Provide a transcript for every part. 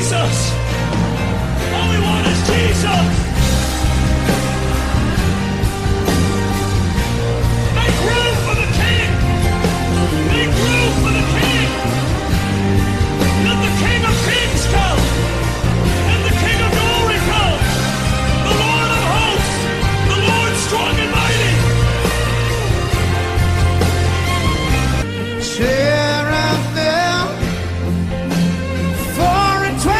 Jesus. All we want is Jesus. Make room for the King. Make room for the King. Let the King of Kings come. And the King of Glory come. The Lord of hosts. The Lord strong and mighty. Share out there for 20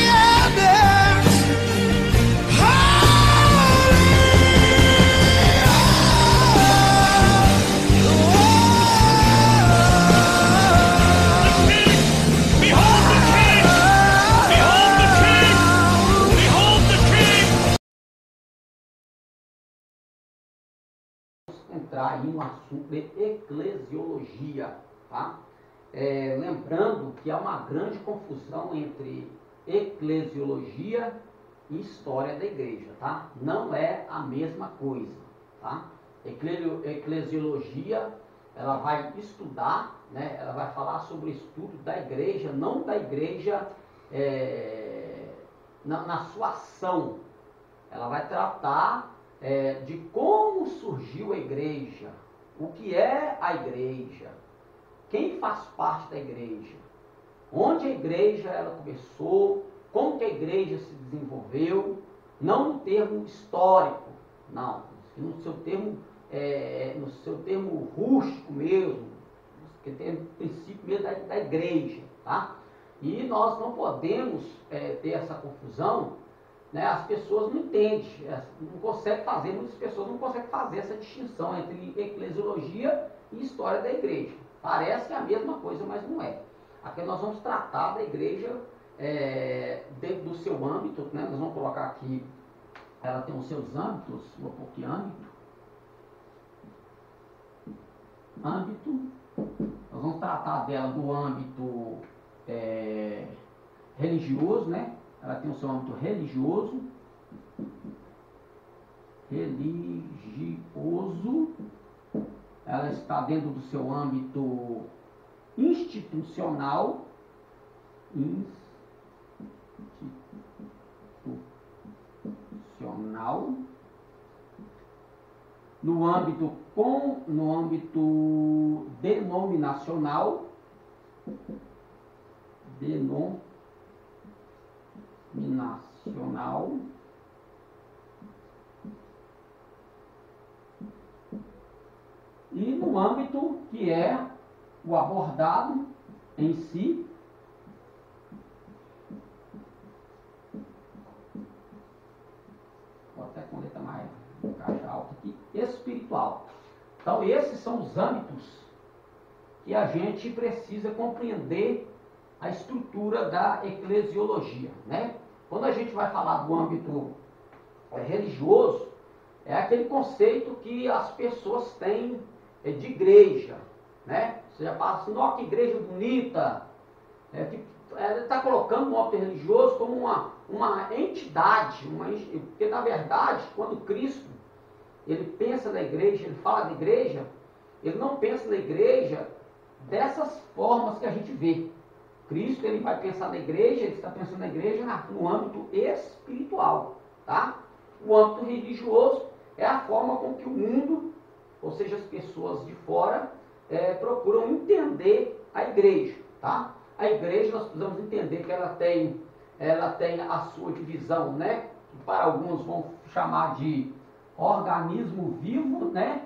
elders. Behold the King! Behold the King! Behold the King! Entrar aí no assunto de eclesiologia, tá? Lembrando que há uma grande confusão entre eclesiologia e história da igreja, tá? Não é a mesma coisa, tá? Eclesiologia, ela vai estudar, né? Ela vai falar sobre o estudo da igreja, não da igreja na sua ação. Ela vai tratar de como surgiu a igreja, o que é a igreja, quem faz parte da igreja, onde a igreja ela começou, como que a igreja se desenvolveu, não no termo histórico, não, no seu termo rústico mesmo, que tem o princípio mesmo da igreja, tá? E nós não podemos ter essa confusão, né? As pessoas não entendem, não conseguem fazer, muitas pessoas não conseguem fazer essa distinção entre eclesiologia e história da igreja. Parece a mesma coisa, mas não é. Aqui nós vamos tratar da igreja dentro do seu âmbito, né? Nós vamos colocar aqui, ela tem os seus âmbitos, vou pôr aqui âmbito, nós vamos tratar dela do âmbito religioso, né? Ela tem o seu âmbito religioso, ela está dentro do seu âmbito institucional, no âmbito denominacional, e no âmbito que é o abordado em si, vou até com letra mais caixa alta aqui, espiritual. Então esses são os âmbitos que a gente precisa compreender a estrutura da eclesiologia, né? Quando a gente vai falar do âmbito religioso, é aquele conceito que as pessoas têm de igreja, né? Você já fala assim, ó, que igreja bonita, está colocando o âmbito religioso como uma entidade, porque na verdade, quando Cristo ele pensa na igreja, ele fala da igreja, ele não pensa na igreja dessas formas que a gente vê. Cristo ele vai pensar na igreja, ele está pensando na igreja no âmbito espiritual, tá? O âmbito religioso é a forma com que o mundo, ou seja, as pessoas de fora, procuram entender a igreja, tá? A igreja, nós precisamos entender que ela tem a sua divisão, né? Que para alguns vão chamar de organismo vivo, né?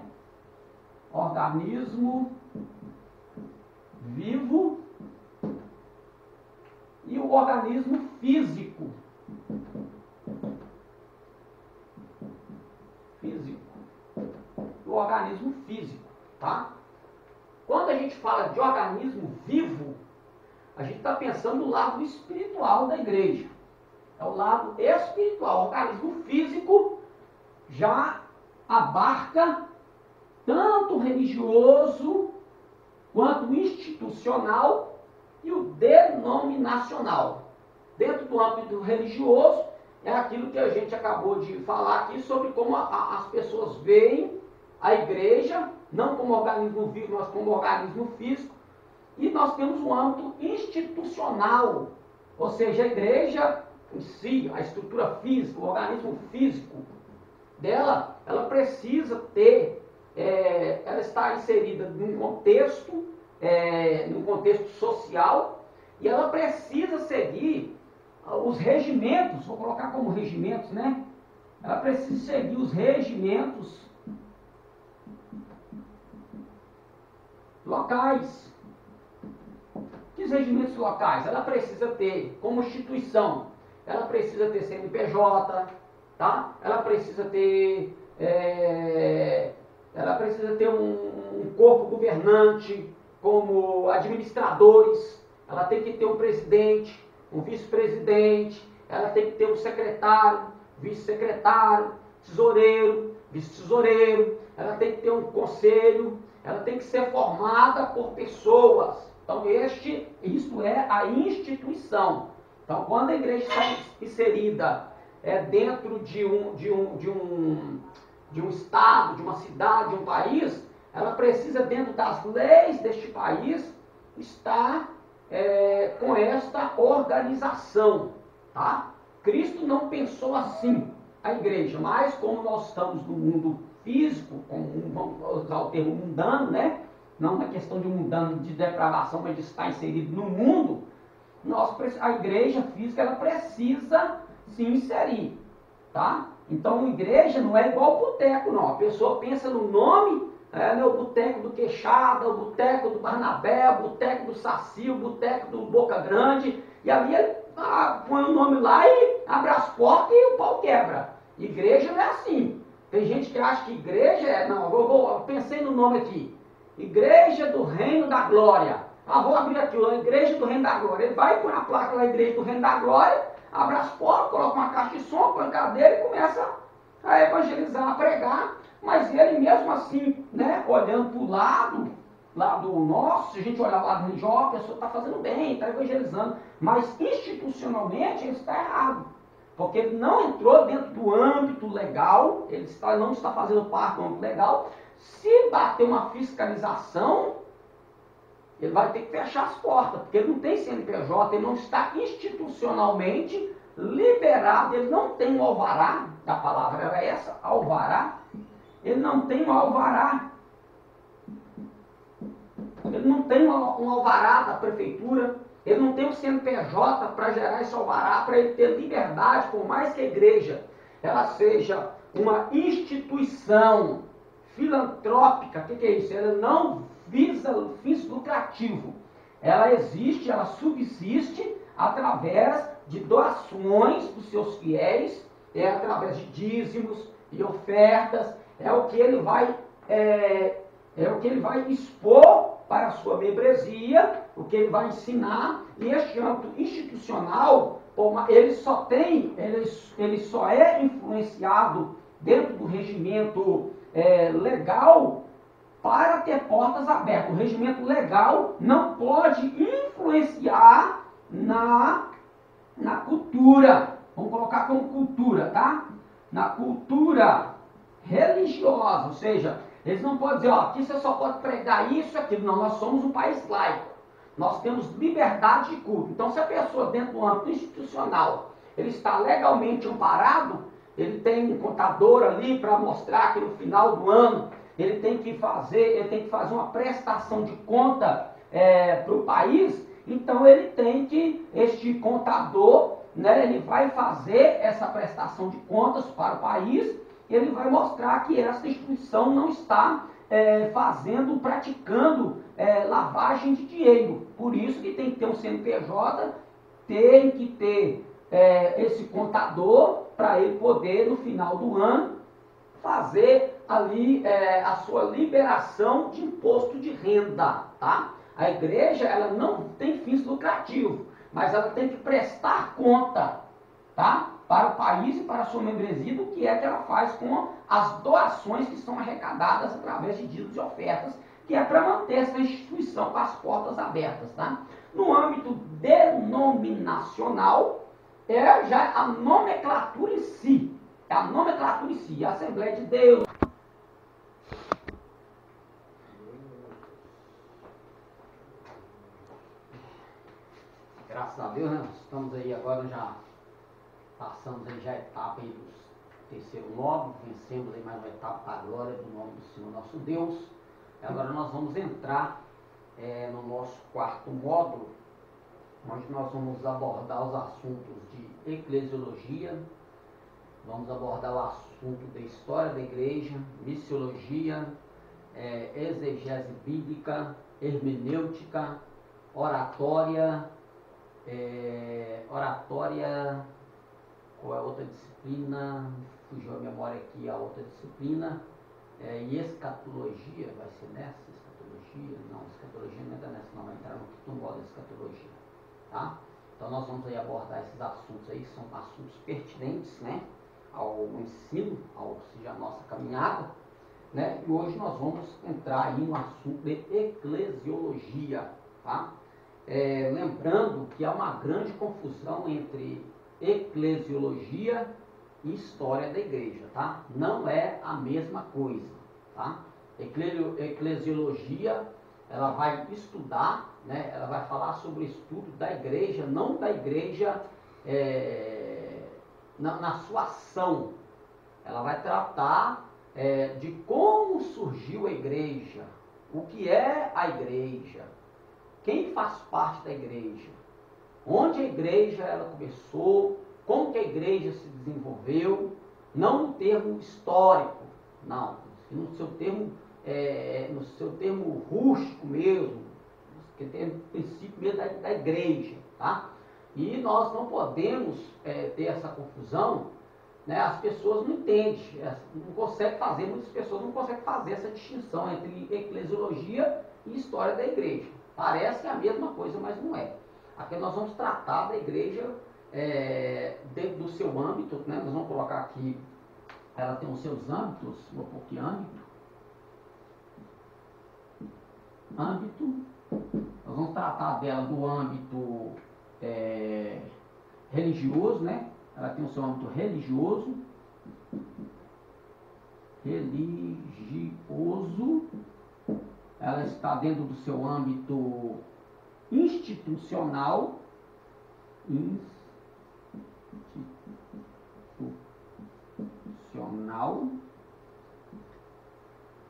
Organismo vivo e o organismo físico. O organismo físico, tá? Quando a gente fala de organismo vivo, a gente está pensando no lado espiritual da igreja. É o lado espiritual. O organismo físico já abarca tanto o religioso quanto o institucional e o denominacional. Dentro do âmbito religioso, é aquilo que a gente acabou de falar aqui sobre como as pessoas veem a igreja, não como organismo vivo, mas como organismo físico. E nós temos um âmbito institucional, Ou seja, a igreja em si, a estrutura física, o organismo físico dela, ela precisa ter, ela está inserida num contexto social, e ela precisa seguir os regimentos, vou colocar como regimentos, né? Ela precisa seguir os regimentos locais. Que regimentos locais? Ela precisa ter como instituição, ela precisa ter CNPJ, tá? Ela precisa ter um corpo governante, como administradores, ela tem que ter um presidente, um vice-presidente, ela tem que ter um secretário, vice-secretário, tesoureiro, vice-tesoureiro, ela tem que ter um conselho, ela tem que ser formada por pessoas. Então, isto é a instituição. Então, quando a igreja está inserida dentro de um estado, de uma cidade, de um país, ela precisa, dentro das leis deste país, estar com esta organização. Tá? Cristo não pensou assim a igreja, mas como nós estamos no mundo físico, vamos usar o termo mundano, né? Não na questão de mundano, de depravação, mas de estar inserido no mundo, a igreja física ela precisa se inserir. Tá? Então, a igreja não é igual ao boteco, não. A pessoa pensa no nome, o boteco do Queixada, o boteco do Barnabé, o boteco do Saci, o boteco do Boca Grande, e ali ele põe o nome lá e abre as portas e o pau quebra. Igreja não é assim. Tem gente que acha que igreja eu pensei no nome aqui, Igreja do Reino da Glória. Vou abrir aqui, a Igreja do Reino da Glória. Ele vai pôr na placa lá, Igreja do Reino da Glória, abre as portas, coloca uma caixa de som, põe cadeira e começa a evangelizar, a pregar. Mas ele mesmo assim, né, olhando para o lado nosso, se a gente olhar o lado religioso, a pessoa está fazendo bem, está evangelizando. Mas institucionalmente ele está errado. Porque ele não entrou dentro do âmbito legal, ele não está fazendo parte do âmbito legal. Se bater uma fiscalização, ele vai ter que fechar as portas, porque ele não tem CNPJ, ele não está institucionalmente liberado, ele não tem um alvará, a palavra era essa, alvará, ele não tem um alvará, ele não tem um alvará da prefeitura, ele não tem um CNPJ para gerar esse alvará, para ele ter liberdade, por mais que a igreja ela seja uma instituição filantrópica. O que é isso? Ela não visa fins lucrativos. Ela existe, ela subsiste através de doações dos seus fiéis, através de dízimos e ofertas, o que ele vai expor para a sua membresia, o que ele vai ensinar. E este âmbito institucional, ele só é influenciado dentro do regimento legal para ter portas abertas. O regimento legal não pode influenciar na cultura. Vamos colocar como cultura, tá? Na cultura religiosa, ou seja, eles não podem dizer, aqui você só pode pregar isso e aquilo. Não, nós somos um país laico. Nós temos liberdade de culto. Então, se a pessoa dentro do âmbito institucional, ele está legalmente amparado, ele tem um contador ali para mostrar que no final do ano ele tem que fazer uma prestação de conta para o país. Então este contador, né, ele vai fazer essa prestação de contas para o país, e ele vai mostrar que essa instituição não está praticando lavagem de dinheiro. Por isso que tem que ter um CNPJ, tem que ter esse contador, para ele poder, no final do ano, fazer ali a sua liberação de imposto de renda. Tá? A igreja ela não tem fins lucrativos, mas ela tem que prestar conta, tá? Para o país e para a sua membresia do que ela faz com as doações que são arrecadadas através de dízimos e ofertas, que é para manter essa instituição com as portas abertas. Tá? No âmbito denominacional, já a nomenclatura em si. A nomenclatura em si, a Assembleia de Deus. Graças a Deus, né? Estamos aí agora, já passamos aí já a etapa aí do terceiro módulo, vencemos aí mais uma etapa para a glória do nome do Senhor nosso Deus. E agora nós vamos entrar no nosso quarto módulo, onde nós vamos abordar os assuntos de eclesiologia, vamos abordar o assunto da história da igreja, missiologia, exegese bíblica, hermenêutica, oratória, qual é a outra disciplina? Fugiu a memória aqui, a outra disciplina, e escatologia, vai ser nessa? Escatologia? Não, escatologia não entra nessa, não, vai entrar no quinto módulo de escatologia, tá? Então nós vamos aí abordar esses assuntos aí, que são assuntos pertinentes, né, ao ensino, ou seja, a nossa caminhada, né, e hoje nós vamos entrar aí no assunto de eclesiologia, tá? Lembrando que há uma grande confusão entre eclesiologia e história da igreja, tá? Não é a mesma coisa, tá? Eclesiologia, ela vai estudar, né? Ela vai falar sobre o estudo da igreja, não da igreja na sua ação. Ela vai tratar de como surgiu a igreja, o que é a igreja, quem faz parte da igreja, onde a igreja ela começou, como que a igreja se desenvolveu, não no termo histórico, não, no seu termo rústico mesmo, que tem o princípio mesmo da igreja, tá? E nós não podemos ter essa confusão, né? As pessoas não entendem, não conseguem fazer, muitas pessoas não conseguem fazer essa distinção entre eclesiologia e história da igreja. Parece a mesma coisa, mas não é. Aqui nós vamos tratar da igreja dentro do seu âmbito, né? Nós vamos colocar aqui, ela tem os seus âmbitos, vou pôr aqui âmbito, nós vamos tratar dela do âmbito religioso, né? Ela tem o seu âmbito religioso, ela está dentro do seu âmbito institucional,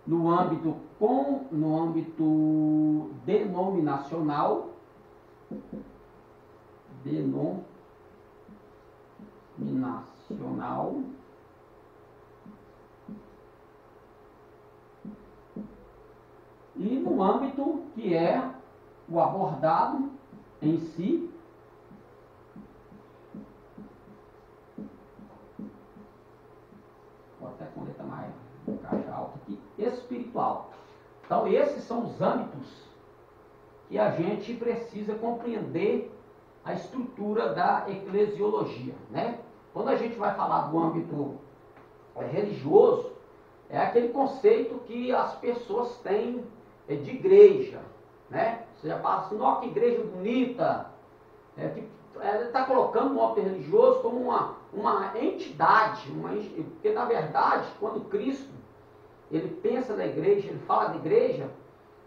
no âmbito denominacional, e no âmbito que é o abordado em si, vou até com letra mais caixa alta aqui, espiritual. Então esses são os âmbitos que a gente precisa compreender a estrutura da eclesiologia, né? Quando a gente vai falar do âmbito religioso, é aquele conceito que as pessoas têm de igreja, né? Você já fala assim, ó, que igreja bonita, ele está colocando o âmbito religioso como uma entidade, porque na verdade, quando Cristo ele pensa na igreja, ele fala da igreja,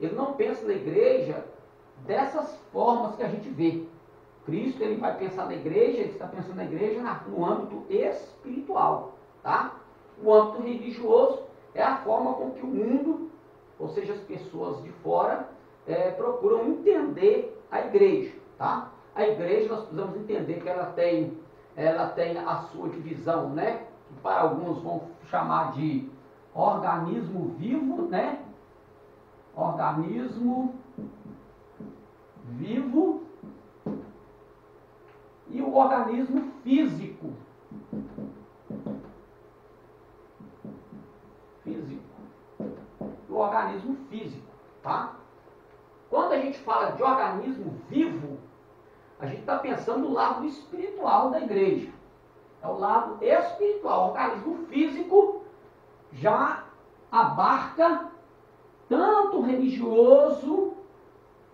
ele não pensa na igreja dessas formas que a gente vê. Cristo ele vai pensar na igreja, ele está pensando na igreja no âmbito espiritual, tá? O âmbito religioso é a forma com que o mundo, ou seja, as pessoas de fora, procuram entender a igreja, tá? A igreja, nós precisamos entender que ela tem a sua divisão, né? Que para alguns vão chamar de organismo vivo, né? Organismo vivo e o organismo físico. O organismo físico, tá? Quando a gente fala de organismo vivo, a gente está pensando no lado espiritual da igreja. É o lado espiritual. O organismo físico já abarca tanto o religioso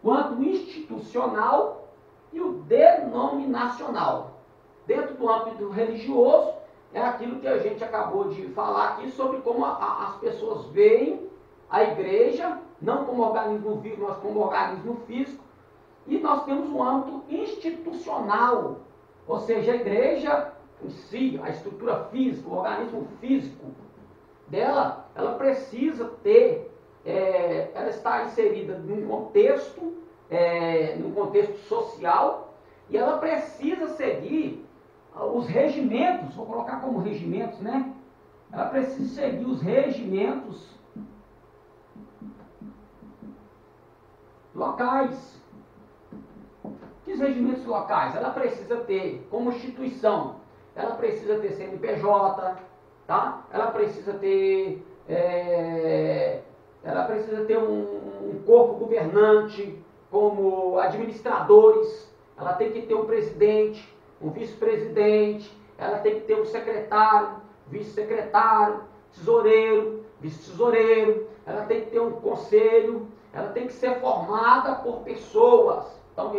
quanto o institucional e o denominacional. Dentro do âmbito religioso, é aquilo que a gente acabou de falar aqui sobre como as pessoas veem a igreja, não como organismo vivo, mas como organismo físico. E nós nós temos um âmbito institucional, ou seja, a igreja em si, a estrutura física, o organismo físico dela, ela precisa ter, ela está inserida num contexto social, e ela precisa seguir os regimentos, vou colocar como regimentos, né? Ela precisa seguir os regimentos locais. Que regimentos locais? Ela precisa ter como instituição, ela precisa ter CNPJ, tá? Ela precisa ter um corpo governante, como administradores, ela tem que ter um presidente, um vice-presidente, ela tem que ter um secretário, vice-secretário, tesoureiro, vice-tesoureiro, ela tem que ter um conselho, ela tem que ser formada por pessoas. Então,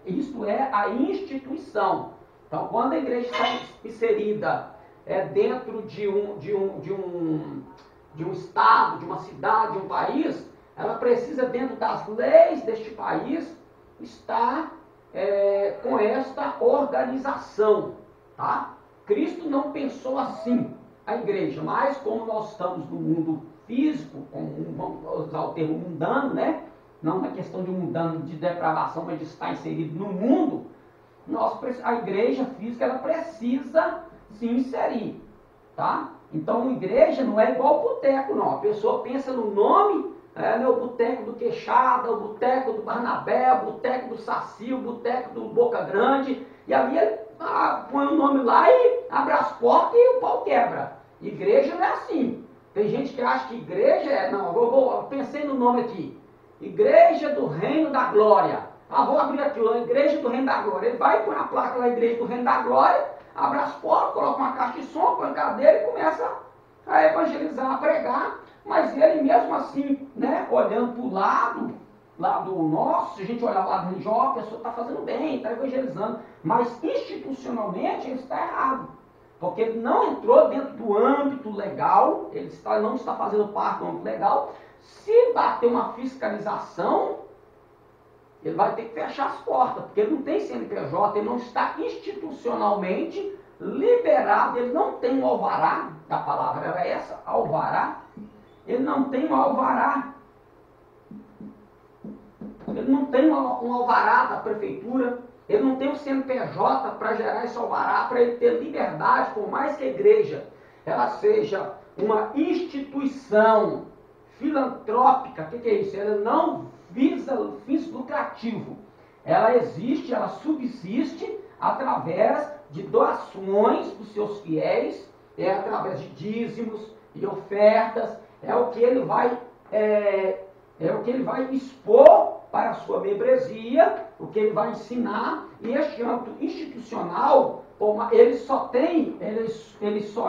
isto é a instituição. Então, quando a igreja está inserida dentro de um estado, de uma cidade, de um país, ela precisa, dentro das leis deste país, estar com esta organização. Tá? Cristo não pensou assim a igreja, mas como nós estamos no mundo físico, vamos usar o termo mundano, né? Não na questão de mundano de depravação, mas de estar inserido no mundo, a igreja física ela precisa se inserir. Tá? Então, a igreja não é igual ao boteco, não. A pessoa pensa no nome, o boteco do Queixada, o boteco do Barnabé, o boteco do Saci, o boteco do Boca Grande, e ali ele põe o nome lá e abre as portas e o pau quebra. Igreja não é assim. Tem gente que acha que igreja eu pensei no nome aqui, Igreja do Reino da Glória. Vou abrir aqui, a Igreja do Reino da Glória. Ele vai, põe a placa lá, Igreja do Reino da Glória, abre as portas, coloca uma caixa de som, põe cadeira e começa a evangelizar, a pregar. Mas ele mesmo assim, né, olhando para o lado nosso, se a gente olhar o lado religioso, a pessoa está fazendo bem, está evangelizando. Mas institucionalmente ele está errado. Porque ele não entrou dentro do âmbito legal, ele não está fazendo parte do âmbito legal. Se bater uma fiscalização, ele vai ter que fechar as portas, porque ele não tem CNPJ, ele não está institucionalmente liberado, ele não tem um alvará, a palavra era essa, alvará, ele não tem um alvará, ele não tem um alvará da prefeitura, ele não tem um CNPJ para gerar esse alvará, para ele ter liberdade, por mais que a igreja ela seja uma instituição filantrópica. O que é isso? Ela não visa fins lucrativos. Ela existe, ela subsiste através de doações dos seus fiéis, através de dízimos e ofertas, o que ele vai expor para a sua membresia, o que ele vai ensinar, e este âmbito institucional, ele só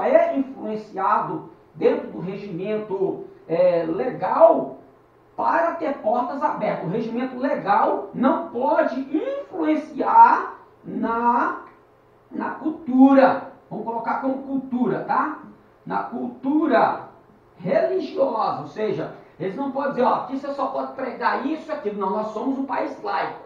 é influenciado dentro do regimento legal para ter portas abertas. O regimento legal não pode influenciar na cultura, vamos colocar como cultura, tá? Na cultura religiosa, ou seja, eles não podem dizer, aqui você só pode pregar isso e aquilo. Não, nós somos um país laico.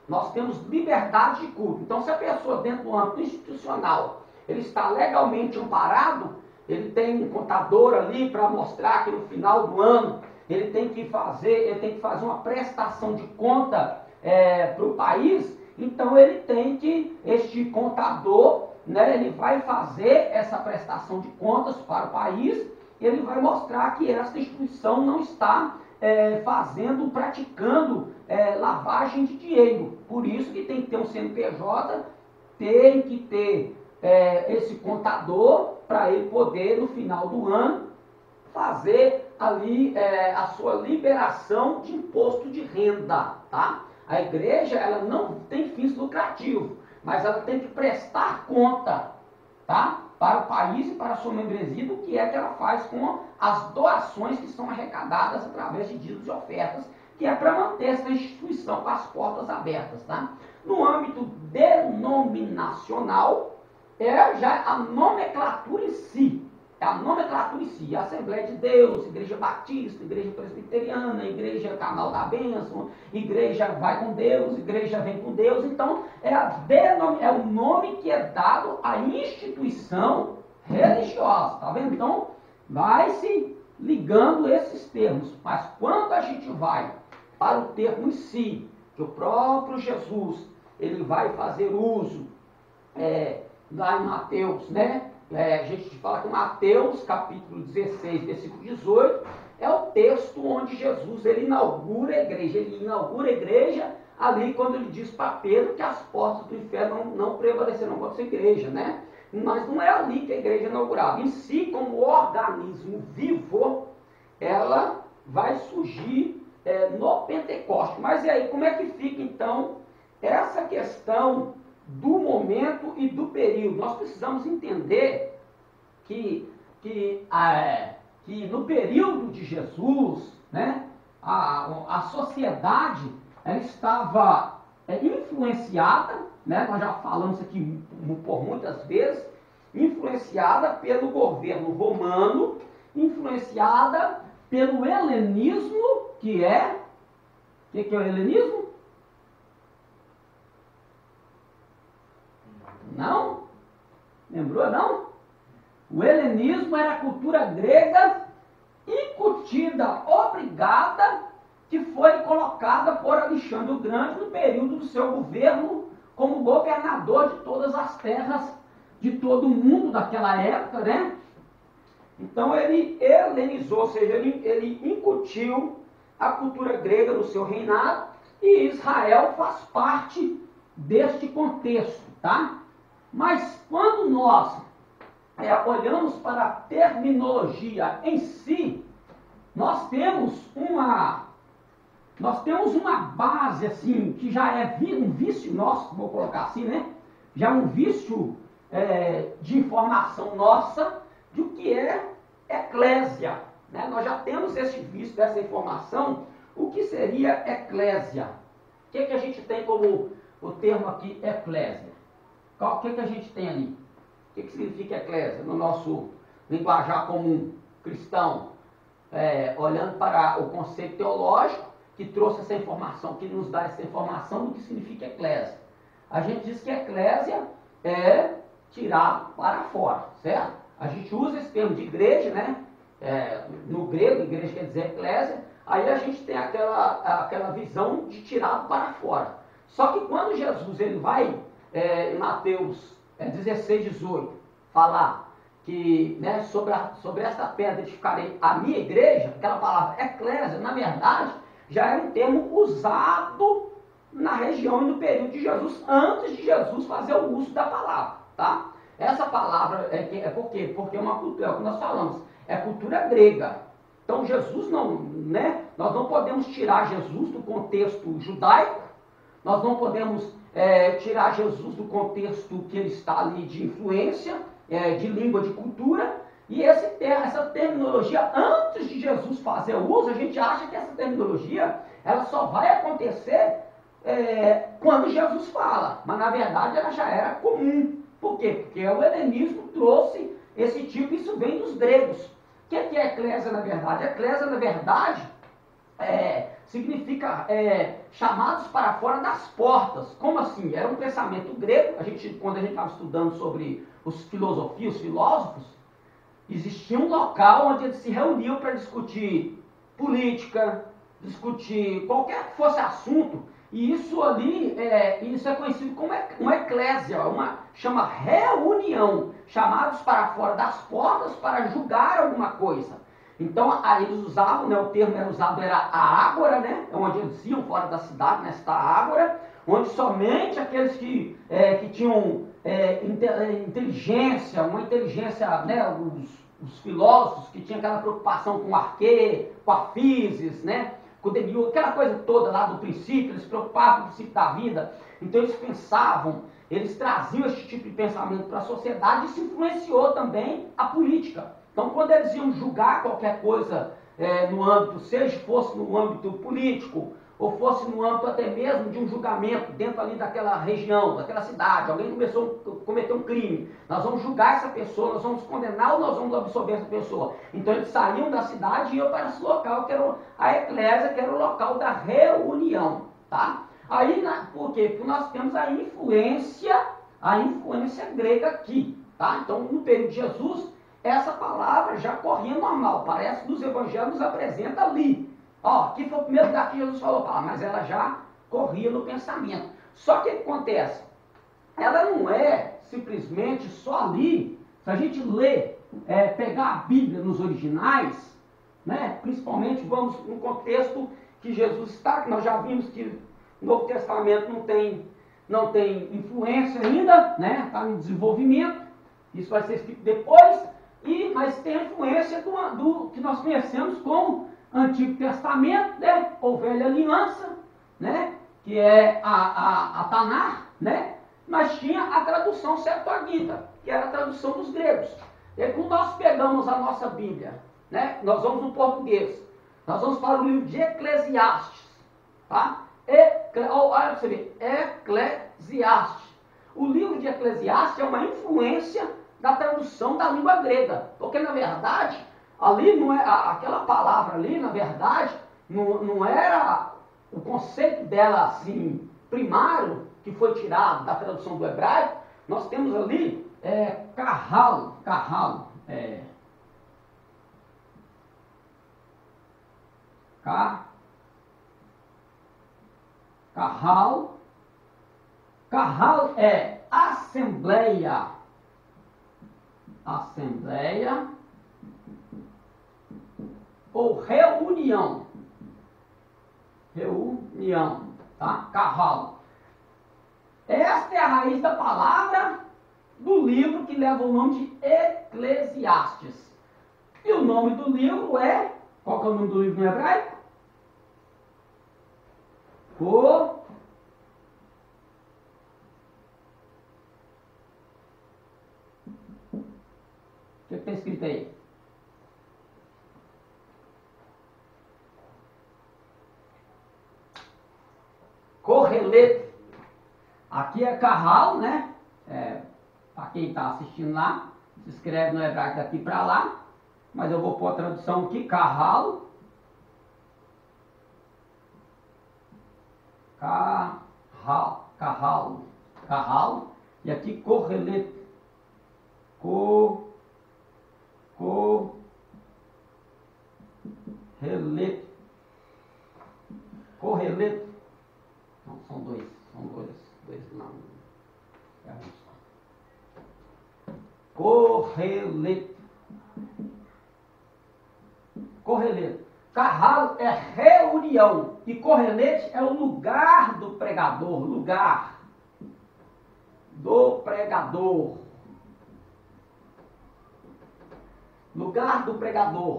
Nós temos liberdade de culto. Então, se a pessoa dentro do âmbito institucional, ele está legalmente amparado, ele tem um contador ali para mostrar que no final do ano ele tem que fazer uma prestação de conta para o país, então este contador, né, ele vai fazer essa prestação de contas para o país, e ele vai mostrar que essa instituição não está praticando lavagem de dinheiro. Por isso que tem que ter um CNPJ, tem que ter esse contador para ele poder, no final do ano, fazer ali a sua liberação de imposto de renda, tá? A igreja, ela não tem fins lucrativos, mas ela tem que prestar conta, tá? Para o país e para a sua membresia do que ela faz com as doações que são arrecadadas através de dízimos e ofertas, que é para manter essa instituição com as portas abertas, tá? No âmbito denominacional, já a nomenclatura em si. é a nomenclatura em si, Assembleia de Deus, Igreja Batista, Igreja Presbiteriana, Igreja Canal da Bênção, Igreja Vai com Deus, Igreja Vem com Deus. Então, é o nome que é dado à instituição religiosa, tá vendo? Então, vai se ligando esses termos, mas quando a gente vai para o termo em si, que o próprio Jesus, ele vai fazer uso, lá em Mateus, né? A gente fala que Mateus, capítulo 16, versículo 18, é o texto onde Jesus, ele inaugura a igreja. Ele inaugura a igreja ali quando ele diz para Pedro que as portas do inferno não prevalecerão contra a igreja, né? Mas não é ali que a igreja é inaugurada. Em si, como organismo vivo, ela vai surgir no Pentecoste. Mas e aí, como é que fica então essa questão do momento e do período? Nós precisamos entender que no período de Jesus, né, a sociedade ela estava influenciada, né, nós já falamos aqui por muitas vezes, influenciada pelo governo romano, influenciada pelo helenismo, que é... O que é o helenismo? Não? Lembrou, não? O helenismo era a cultura grega incutida, obrigada, que foi colocada por Alexandre o Grande no período do seu governo como governador de todas as terras de todo o mundo daquela época, né? Então ele helenizou, ou seja, ele incutiu a cultura grega no seu reinado, e Israel faz parte deste contexto, tá? Mas quando nós olhamos para a terminologia em si, nós temos uma base assim, que já é um vício nosso, vou colocar assim, né? Já é um vício de informação nossa do que é eclésia, né? Nós já temos esse vício dessa informação. O que seria eclésia? O que a gente tem como o termo aqui, eclésia? O que a gente tem ali? O que significa eclésia no nosso linguajar comum cristão? Olhando para o conceito teológico que trouxe essa informação, que nos dá essa informação do que significa eclésia. A gente diz que eclésia é tirar para fora, certo? A gente usa esse termo de igreja, né? No grego, igreja quer dizer eclésia, aí a gente tem aquela visão de tirado para fora. Só que quando Jesus ele vai, em Mateus 16, 18, falar que, né, sobre esta pedra edificarei a minha igreja, aquela palavra eclésia, na verdade, já era um termo usado na região e no período de Jesus, antes de Jesus fazer o uso da palavra, tá? Essa palavra por quê? Porque é uma cultura, é o que nós falamos, é cultura grega. Então Jesus não, né? Nós não podemos tirar Jesus do contexto judaico, nós não podemos tirar Jesus do contexto que ele está ali de influência, de língua, de cultura, e essa terminologia, antes de Jesus fazer o uso, a gente acha que essa terminologia, ela só vai acontecer quando Jesus fala, mas na verdade ela já era comum. Por quê? Porque o helenismo trouxe esse tipo, isso vem dos gregos. O que é eclésia na verdade? Eclésia na verdade significa chamados para fora das portas. Como assim? Era um pensamento grego. Quando a gente estava estudando sobre os filósofos, existia um local onde eles se reuniam para discutir política, discutir qualquer que fosse assunto. E isso ali, isso é conhecido como uma eclésia, chama reunião, chamados para fora das portas para julgar alguma coisa. Então, aí eles usavam, né, o termo era usado, era a ágora, né, onde eles iam fora da cidade, nesta ágora, onde somente aqueles que tinham inteligência, uma inteligência, né, os filósofos que tinham aquela preocupação com o arquê, com a physis, né, com o demiurgo, aquela coisa toda lá do princípio, eles se preocupavam com o princípio da vida, então eles pensavam, eles traziam esse tipo de pensamento para a sociedade, e isso influenciou também a política. Então, quando eles iam julgar qualquer coisa no âmbito, seja fosse no âmbito político, ou fosse no âmbito até mesmo de um julgamento dentro ali daquela região, daquela cidade, alguém cometeu um crime, nós vamos julgar essa pessoa, nós vamos condenar ou nós vamos absolver essa pessoa. Então eles saíam da cidade e iam para esse local, que era a eclésia, que era o local da reunião, tá? Aí, por quê? Porque nós temos a influência grega aqui, tá? Então, no período de Jesus, essa palavra já corria normal, parece que os evangelhos nos apresenta ali. Ó, aqui foi o primeiro lugar que Jesus falou, mas ela já corria no pensamento. Só que o que acontece? Ela não é simplesmente só ali. Se a gente ler, pegar a Bíblia nos originais, né, principalmente vamos no contexto que Jesus está, que nós já vimos que o Novo Testamento não tem influência ainda, né, está em desenvolvimento, isso vai ser escrito depois, mas tem a influência do que nós conhecemos como Antigo Testamento, né, ou Velha Aliança, né, que é a Tanar, né, mas tinha a tradução Septuaginta, que era a tradução dos gregos. E aí, quando nós pegamos a nossa Bíblia, né, nós vamos no português, nós vamos para o livro de Eclesiastes, tá? Olha você ver, Eclesiastes. O livro de Eclesiastes é uma influência da tradução da língua grega, porque na verdade, ali não é, aquela palavra ali, na verdade, não era o conceito dela assim, primário, que foi tirado da tradução do hebraico. Nós temos ali carral, carral é assembleia ou reunião, tá? Carral. Esta é a raiz da palavra do livro que leva o nome de Eclesiastes. E o nome do livro qual que é o nome do livro no hebraico? O que está escrito aí? Correlete. Aqui é carral, né? Para quem está assistindo lá, se escreve no hebraico daqui para lá, mas eu vou pôr a tradução aqui, carral. Carral. E aqui correlete. Correlete. Não, são dois não. Correlete. Carral é reunião e correlete é o lugar do pregador,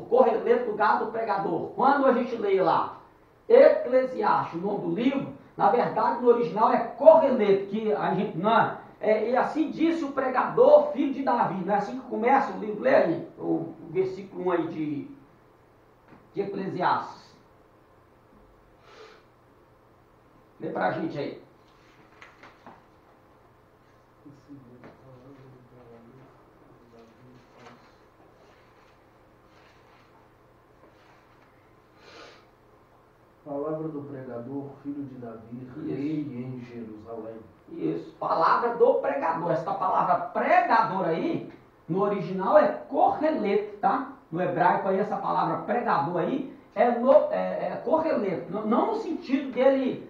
correlete, lugar do pregador. Quando a gente lê lá Eclesiastes, o nome do livro, na verdade no original é correlete, que a gente não e assim disse o pregador, filho de Davi. Não é assim que começa o livro? Lê aí o versículo 1 aí de Eclesiastes. Lê pra gente aí. Palavra do pregador, filho de Davi, rei em Jerusalém. Isso, palavra do pregador. Essa palavra pregador aí, no original é correlete, tá? No hebraico aí, essa palavra pregador aí é correlete. Não no sentido dele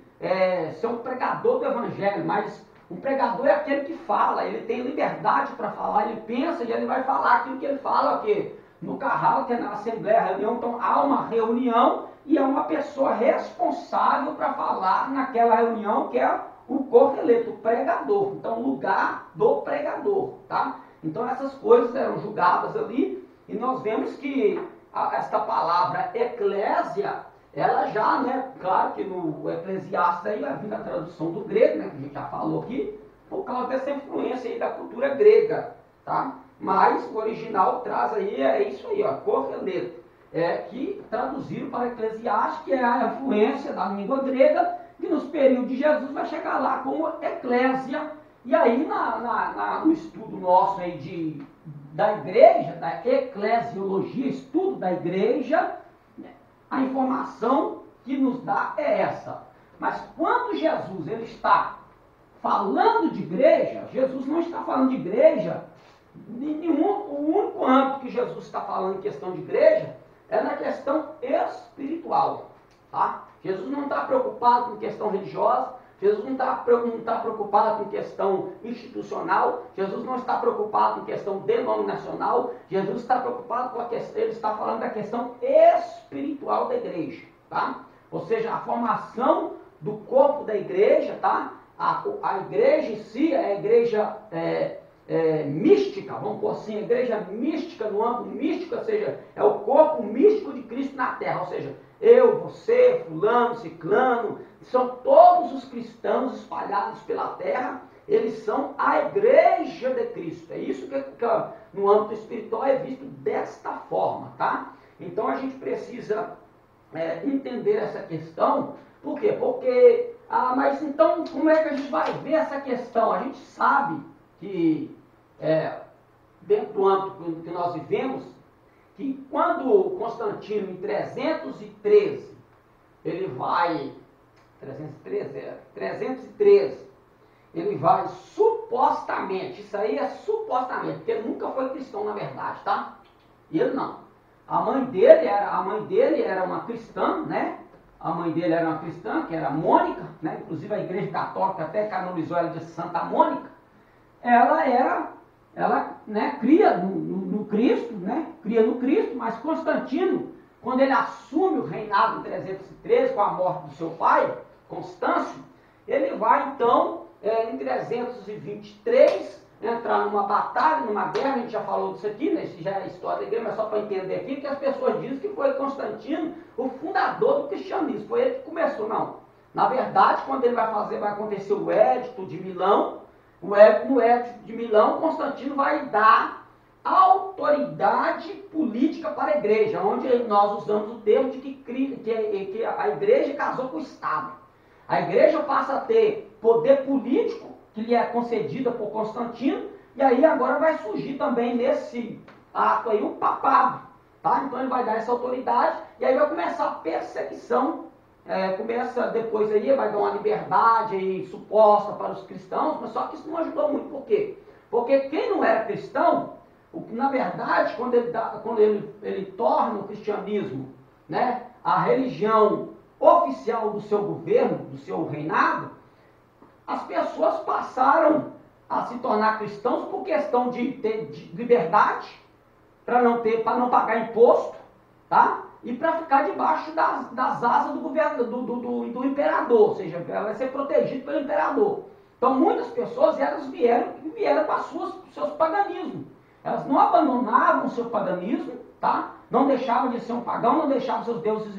ser um pregador do evangelho, mas um pregador é aquele que fala, ele tem liberdade para falar, ele pensa e ele vai falar aquilo que ele fala aqui. No carral, que é na assembleia, reunião, então há uma reunião e é uma pessoa responsável para falar naquela reunião, que é o correlete, o pregador. Então, lugar do pregador, tá? Então, essas coisas eram julgadas ali, e nós vemos que esta palavra eclésia, ela já, né, claro que no Eclesiastes aí vai vir da tradução do grego, né, que a gente já falou aqui, por causa dessa influência aí da cultura grega, tá? Mas o original traz aí, é isso aí, ó, correlete. que traduziram para Eclesiastes, que é a influência da língua grega, que nos períodos de Jesus vai chegar lá como eclésia. E aí, no estudo nosso aí da igreja, da eclesiologia, estudo da igreja, a informação que nos dá é essa. Mas quando Jesus ele está falando de igreja, Jesus não está falando de igreja, o único âmbito que Jesus está falando em questão de igreja é na questão espiritual. Tá? Jesus não está preocupado com questão religiosa, Jesus não está preocupado com questão institucional, Jesus não está preocupado com questão denominacional, Jesus está preocupado com a questão, ele está falando da questão espiritual da igreja. Tá? Ou seja, a formação do corpo da igreja, tá? A igreja em si é a igreja mística, vamos pôr assim, a igreja mística no âmbito místico, ou seja, é o corpo místico de Cristo na terra, ou seja, eu, você, fulano, ciclano, são todos os cristãos espalhados pela terra, eles são a igreja de Cristo. É isso que no âmbito espiritual é visto desta forma, tá? Então a gente precisa entender essa questão. Por quê? Porque, mas então como é que a gente vai ver essa questão? A gente sabe que dentro do âmbito que nós vivemos, que quando Constantino em 313, ele vai, 313, ele vai supostamente, isso aí é supostamente, porque ele nunca foi cristão na verdade, tá? E ele não. A mãe dele era uma cristã, né? A mãe dele era uma cristã, que era Mônica, né? Inclusive a igreja católica até canonizou ela de Santa Mônica. Ela cria no Cristo, né? Cria no Cristo, mas Constantino, quando ele assume o reinado em 313, com a morte do seu pai, Constâncio, ele vai então, em 323, entrar numa batalha, numa guerra. A gente já falou disso aqui, né? Isso já é a história da igreja, mas só para entender aqui, que as pessoas dizem que foi Constantino o fundador do cristianismo, foi ele que começou. Não, na verdade, quando ele vai acontecer o Édito de Milão. No Édito de Milão, Constantino vai dar autoridade política para a igreja, onde nós usamos o termo de que a igreja casou com o Estado. A igreja passa a ter poder político, que lhe é concedida por Constantino, e aí agora vai surgir também nesse ato aí o papado. Tá? Então ele vai dar essa autoridade, e aí vai começar a perseguição. Começa depois aí, vai dar uma liberdade aí, suposta para os cristãos, mas só que isso não ajudou muito. Por quê? Porque quem não era cristão, na verdade, quando ele torna o cristianismo, né, a religião oficial do seu governo, do seu reinado, as pessoas passaram a se tornar cristãos por questão de liberdade, para não pagar imposto, tá? E para ficar debaixo das asas do governo, do imperador, ou seja, ela vai ser protegida pelo imperador. Então muitas pessoas elas vieram com os seus paganismos. Elas não abandonavam o seu paganismo, tá? Não deixavam de ser um pagão, não deixavam seus deuses,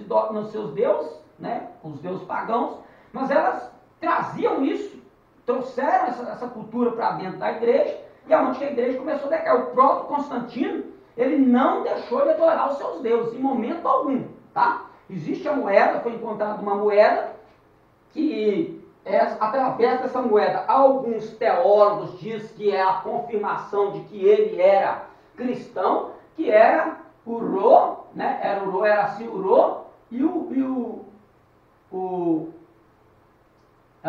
né? Os deuses pagãos, mas elas traziam isso, trouxeram essa cultura para dentro da igreja, e aonde a igreja começou a decair. O próprio Constantino, ele não deixou de adorar os seus deuses, em momento algum, tá? Existe a moeda, foi encontrada uma moeda, que através dessa moeda, alguns teólogos dizem que é a confirmação de que ele era cristão, que era o Rô, né? Era assim o Rô, e o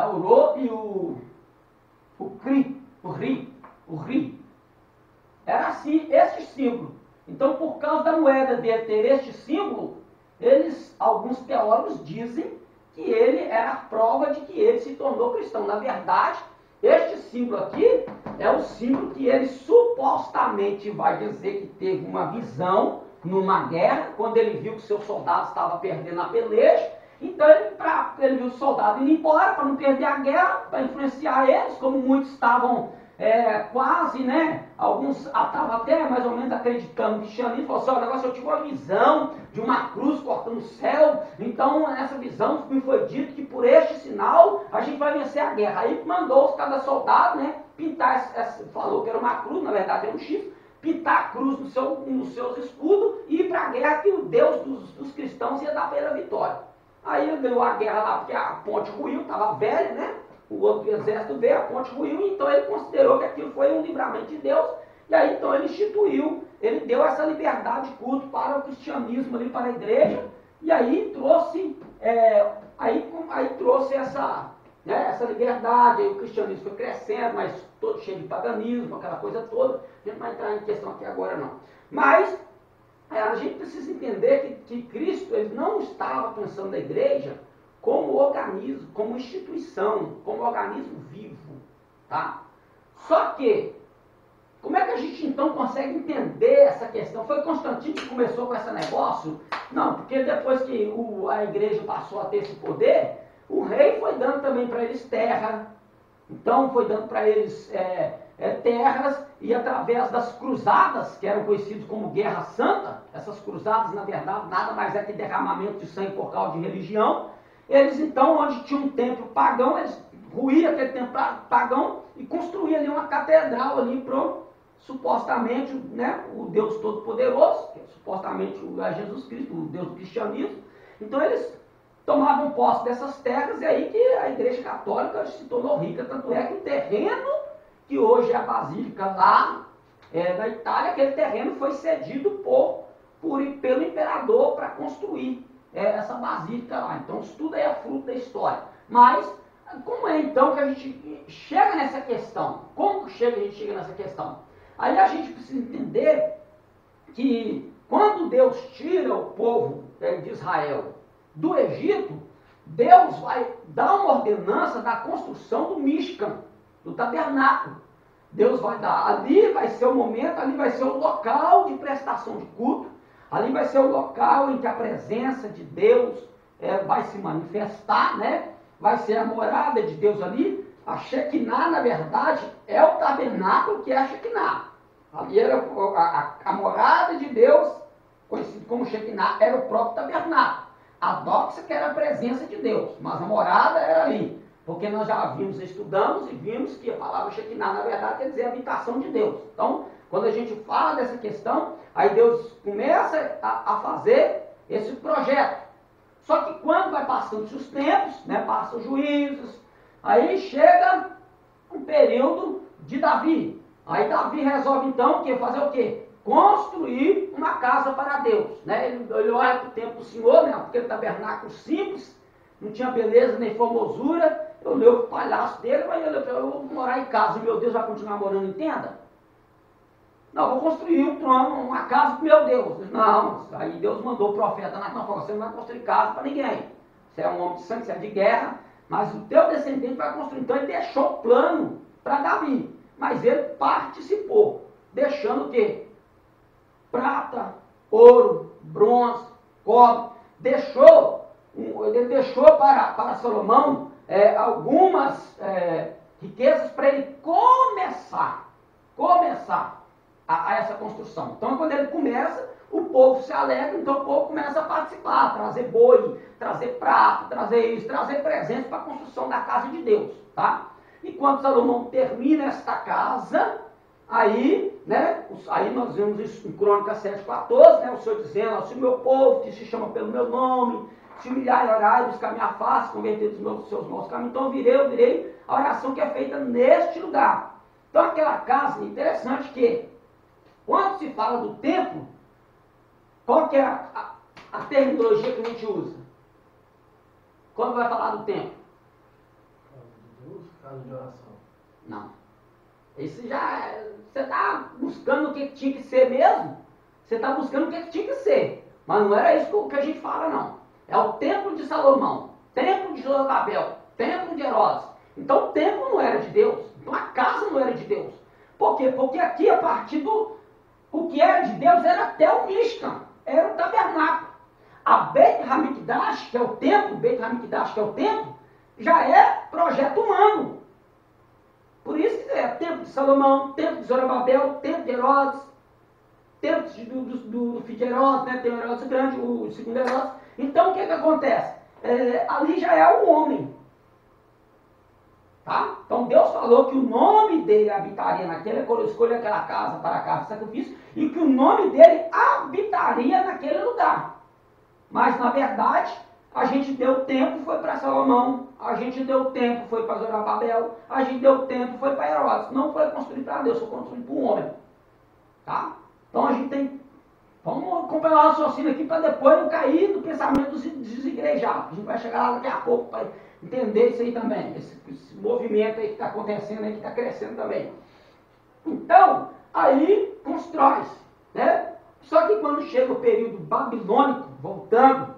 Rô e o Ri. Era assim, este símbolo. Então, por causa da moeda dele ter este símbolo, alguns teólogos dizem que ele era a prova de que ele se tornou cristão. Na verdade, este símbolo aqui é o símbolo que ele supostamente vai dizer que teve uma visão numa guerra, quando ele viu que seus soldados estavam perdendo a peleja. Então ele viu os soldados indo embora para não perder a guerra, para influenciar eles, como muitos estavam quase, né? Alguns estavam até mais ou menos acreditando no cristianismo. Falou assim: o negócio, eu tive uma visão de uma cruz cortando o céu, então nessa visão me foi dito que por este sinal a gente vai vencer a guerra. Aí mandou cada soldado, né, pintar, falou que era uma cruz, na verdade era um chifre, pintar a cruz nos seus escudos e ir para a guerra que o Deus dos cristãos ia dar para ele a vitória. Aí ele ganhou a guerra lá porque a ponte ruiu, estava velha, né? O outro exército veio, a ponte ruiu, então ele considerou que aquilo foi um livramento de Deus, e aí então ele instituiu, ele deu essa liberdade de culto para o cristianismo ali, para a igreja, e aí trouxe, trouxe essa, né, essa liberdade, aí o cristianismo foi crescendo, mas todo cheio de paganismo, aquela coisa toda, a gente não vai entrar em questão aqui agora não. Mas a gente precisa entender que Cristo ele não estava pensando na igreja como organismo, como instituição, como organismo vivo, tá? Só que, como é que a gente então consegue entender essa questão? Foi Constantino que começou com esse negócio? Não, porque depois que a igreja passou a ter esse poder, o rei foi dando também para eles terra, então foi dando para eles terras, e através das cruzadas, que eram conhecidas como Guerra Santa, essas cruzadas na verdade nada mais é que derramamento de sangue por causa de religião, eles então, onde tinha um templo pagão, eles ruíam aquele templo pagão e construíam ali uma catedral ali para supostamente, né, o Deus Todo-Poderoso, que é supostamente Jesus Cristo, o Deus do cristianismo. Então eles tomavam posse dessas terras e aí que a Igreja Católica se tornou rica, tanto é que o terreno que hoje é a Basílica lá da Itália, aquele terreno foi cedido pelo imperador para construir essa basílica lá. Então isso tudo é fruto da história. Mas como é então que a gente chega nessa questão? Como que a gente chega nessa questão? Aí a gente precisa entender que quando Deus tira o povo de Israel do Egito, Deus vai dar uma ordenança da construção do Mishkan, do tabernáculo. Deus vai dar, ali vai ser o momento, ali vai ser o local de prestação de culto, ali vai ser o local em que a presença de Deus vai se manifestar, né? Vai ser a morada de Deus ali. A Shekinah, na verdade, é o tabernáculo que é a Shekinah. Ali era a morada de Deus, conhecido como Shekinah, era o próprio tabernáculo. A doxa que era a presença de Deus, mas a morada era ali. Porque nós já vimos, estudamos e vimos que a palavra Shekinah, na verdade, quer dizer habitação de Deus. Então, quando a gente fala dessa questão, aí Deus começa a fazer esse projeto. Só que quando vai passando os tempos, né, passam os juízos, aí chega um período de Davi. Aí Davi resolve então fazer o quê? Construir uma casa para Deus. Né? Ele olha para o templo do Senhor, né, aquele tabernáculo simples, não tinha beleza nem formosura. Eu olhei o palhaço dele, mas eu vou morar em casa, e meu Deus vai continuar morando em tenda? Não, vou construir um trono, uma casa para meu Deus. Não, aí Deus mandou o profeta, não, você não vai construir casa para ninguém. Você é um homem de sangue, você é de guerra, mas o teu descendente vai construir. Então ele deixou o plano para Davi, mas ele participou, deixando o quê? Prata, ouro, bronze, cobre, ele deixou para Salomão algumas riquezas para ele começar a essa construção. Então, quando ele começa, o povo se alegra, então o povo começa a participar, trazer boi, trazer prato, trazer presentes para a construção da casa de Deus, tá? E quando Salomão termina esta casa, aí nós vemos isso em Crônicas 7,14, né? O Senhor dizendo, se o meu povo, que se chama pelo meu nome, se humilhar e orar e buscar minha face, converter dos seus maus caminhos, então eu virei a oração que é feita neste lugar. Então aquela casa, interessante que, quando se fala do templo, qual que é a terminologia que a gente usa? Quando vai falar do templo? Casa de Deus, casa de oração. Não. Esse você está buscando o que tinha que ser mesmo? Você está buscando o que tinha que ser. Mas não era isso que a gente fala, não. É o templo de Salomão, templo de Zorobabel, templo de Herodes. Então o templo não era de Deus. Então a casa não era de Deus. Por quê? Porque aqui, a partir o que era de Deus era até o Mishkan, era o tabernáculo. A Beit Hamikdash, que é o templo, já é projeto humano. Por isso que é templo de Salomão, templo de Zorobabel, templo de Herodes, templo do filho de Herodes, né? Tem o Herodes grande, o segundo Herodes. Então o que acontece? Ali já é o homem. Tá? Então Deus falou que o nome dele habitaria naquele, escolha aquela casa para a casa de sacrifício, e que o nome dele habitaria naquele lugar. Mas na verdade, a gente deu tempo, foi para Salomão, a gente deu tempo, foi para Zorobabel, a gente deu tempo, foi para Herodes. Não foi construído para Deus, foi construído para o homem. Tá? Então a gente tem. Vamos acompanhar o raciocínio aqui para depois não cair no pensamento desigrejado. A gente vai chegar lá daqui a pouco para entender isso aí também. Esse movimento aí que está acontecendo aí, que está crescendo também. Então, aí constrói-se, né? Só que quando chega o período babilônico, voltando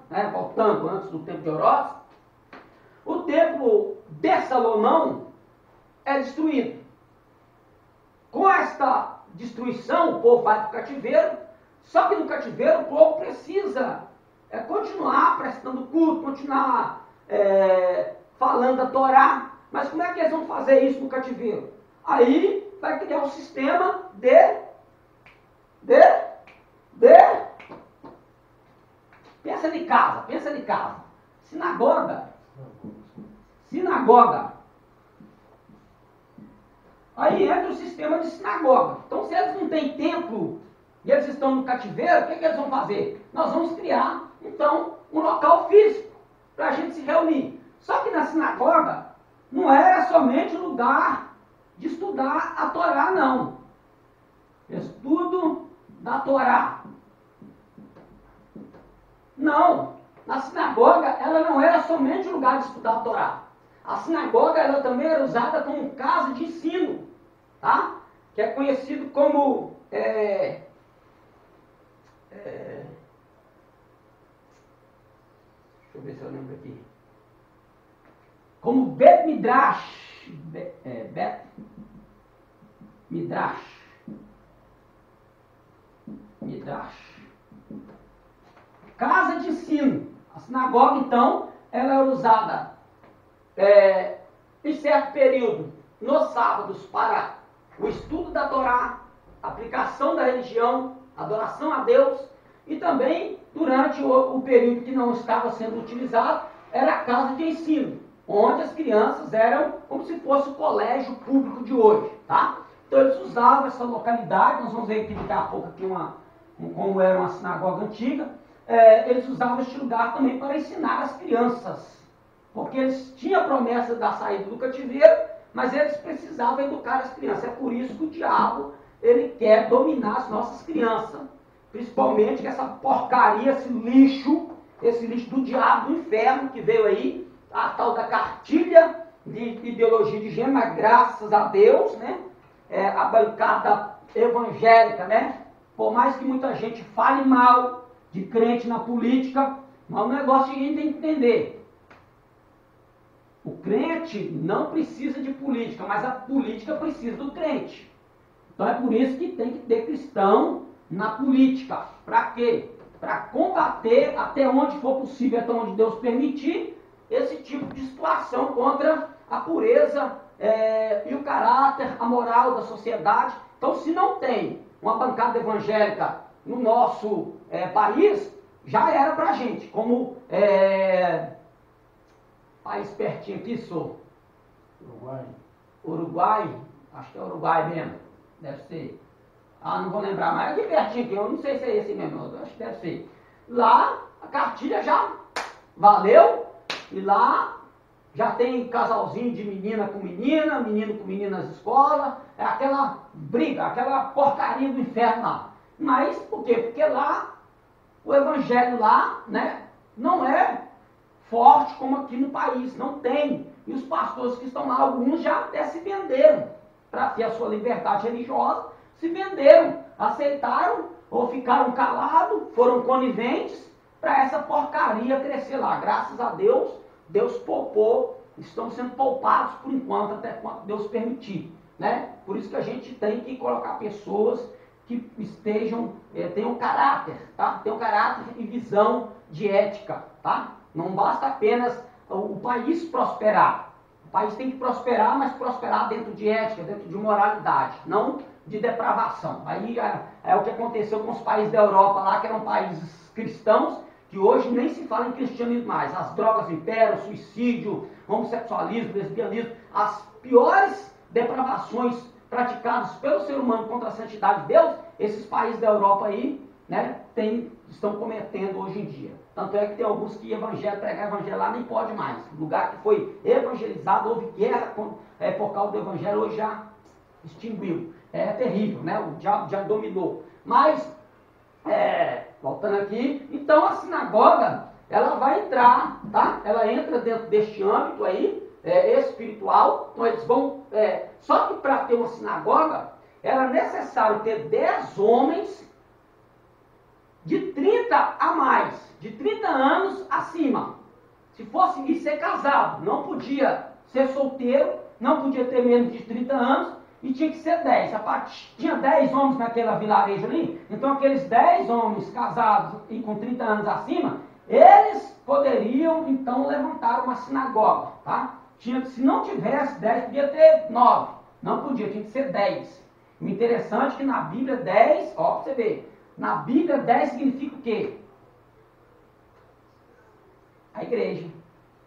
antes do tempo de Herodes, o templo de Salomão é destruído. Com esta destruição, o povo vai para o cativeiro. Só que no cativeiro o povo precisa continuar prestando culto, continuar falando a Torá. Mas como é que eles vão fazer isso no cativeiro? Aí vai criar um sistema de pensa de casa. Sinagoga. Aí entra o sistema de sinagoga. Então se eles não têm templo e eles estão no cativeiro, o que eles vão fazer? Nós vamos criar, então, um local físico para a gente se reunir. Só que na sinagoga não era somente lugar de estudar a Torá, não. Estudo da Torá. Não. Na sinagoga, ela não era somente lugar de estudar a Torá. A sinagoga, ela também era usada como casa de ensino, tá? Que é conhecido como... deixa eu ver se eu lembro aqui. Como Bet Midrash. Bet Midrash. Casa de ensino. A sinagoga, então, ela era usada em certo período, nos sábados, para o estudo da Torá, aplicação da religião, adoração a Deus, e também durante o período que não estava sendo utilizado, era a casa de ensino, onde as crianças eram como se fosse o colégio público de hoje, tá? Então eles usavam essa localidade, nós vamos ver aqui daqui a pouco aqui como era uma sinagoga antiga, eles usavam este lugar também para ensinar as crianças, porque eles tinham a promessa da saída do cativeiro, mas eles precisavam educar as crianças. É por isso que o diabo ele quer dominar as nossas crianças, principalmente com essa porcaria, esse lixo do diabo, do inferno que veio aí, a tal da cartilha de ideologia de gênero, mas graças a Deus, né, a bancada evangélica, né, por mais que muita gente fale mal de crente na política, mas o negócio que a gente tem que entender, o crente não precisa de política, mas a política precisa do crente. Então é por isso que tem que ter cristão na política. Para quê? Para combater até onde for possível, até onde Deus permitir, esse tipo de situação contra a pureza e o caráter, a moral da sociedade. Então se não tem uma bancada evangélica no nosso país, já era para a gente. Como país pertinho aqui, Uruguai, acho que é Uruguai mesmo. Deve ser. Não vou lembrar mais. Aqui pertinho aqui, eu não sei se é esse mesmo, acho que deve ser. Lá, a cartilha já valeu, e lá já tem casalzinho de menina com menina, menino com menina nas escolas, é aquela briga, aquela porcaria do inferno lá. Mas, por quê? Porque lá, o evangelho lá, né, não é forte como aqui no país, não tem. E os pastores que estão lá, alguns já até se venderam para ter a sua liberdade religiosa, se venderam, aceitaram ou ficaram calados, foram coniventes para essa porcaria crescer lá. Graças a Deus, Deus poupou, estão sendo poupados por enquanto, até quando Deus permitir, né? Por isso que a gente tem que colocar pessoas que estejam, tenham caráter, tá? Tenham caráter e visão de ética, tá? Não basta apenas o país prosperar. O país tem que prosperar, mas prosperar dentro de ética, dentro de moralidade, não de depravação. Aí é o que aconteceu com os países da Europa lá, que eram países cristãos, que hoje nem se fala em cristianismo mais. As drogas imperam, suicídio, homossexualismo, lesbianismo. as piores depravações praticadas pelo ser humano contra a santidade de Deus, esses países da Europa aí, né, estão cometendo hoje em dia. Tanto é que tem alguns que pregar evangelho lá nem pode mais. O lugar que foi evangelizado, houve guerra por causa do evangelho, hoje já extinguiu. É terrível, né? O diabo já dominou. Mas, voltando aqui, então a sinagoga, ela vai entrar, tá? Ela entra dentro deste âmbito aí, espiritual. Então eles vão... só que para ter uma sinagoga, era necessário ter 10 homens de 30 a mais, de 30 anos acima. Se fosse ser casado, não podia ser solteiro, não podia ter menos de 30 anos e tinha que ser 10. Tinha 10 homens naquela vilarejo ali, então aqueles 10 homens casados e com 30 anos acima, eles poderiam então levantar uma sinagoga, tá? Se não tivesse 10, podia ter 9. Não podia, tinha que ser 10. O interessante é que na Bíblia 10, ó, pra você ver, na Bíblia 10 significa o quê? A igreja.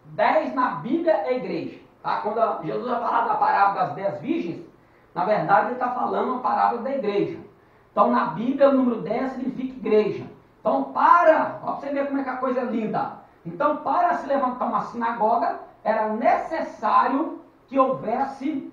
10 na Bíblia é igreja. Tá? Quando Jesus vai falar da parábola das 10 virgens, na verdade ele está falando uma parábola da igreja. Então na Bíblia o número 10 significa igreja. Então ó, você ver como é que a coisa é linda. Então para se levantar uma sinagoga, era necessário que houvesse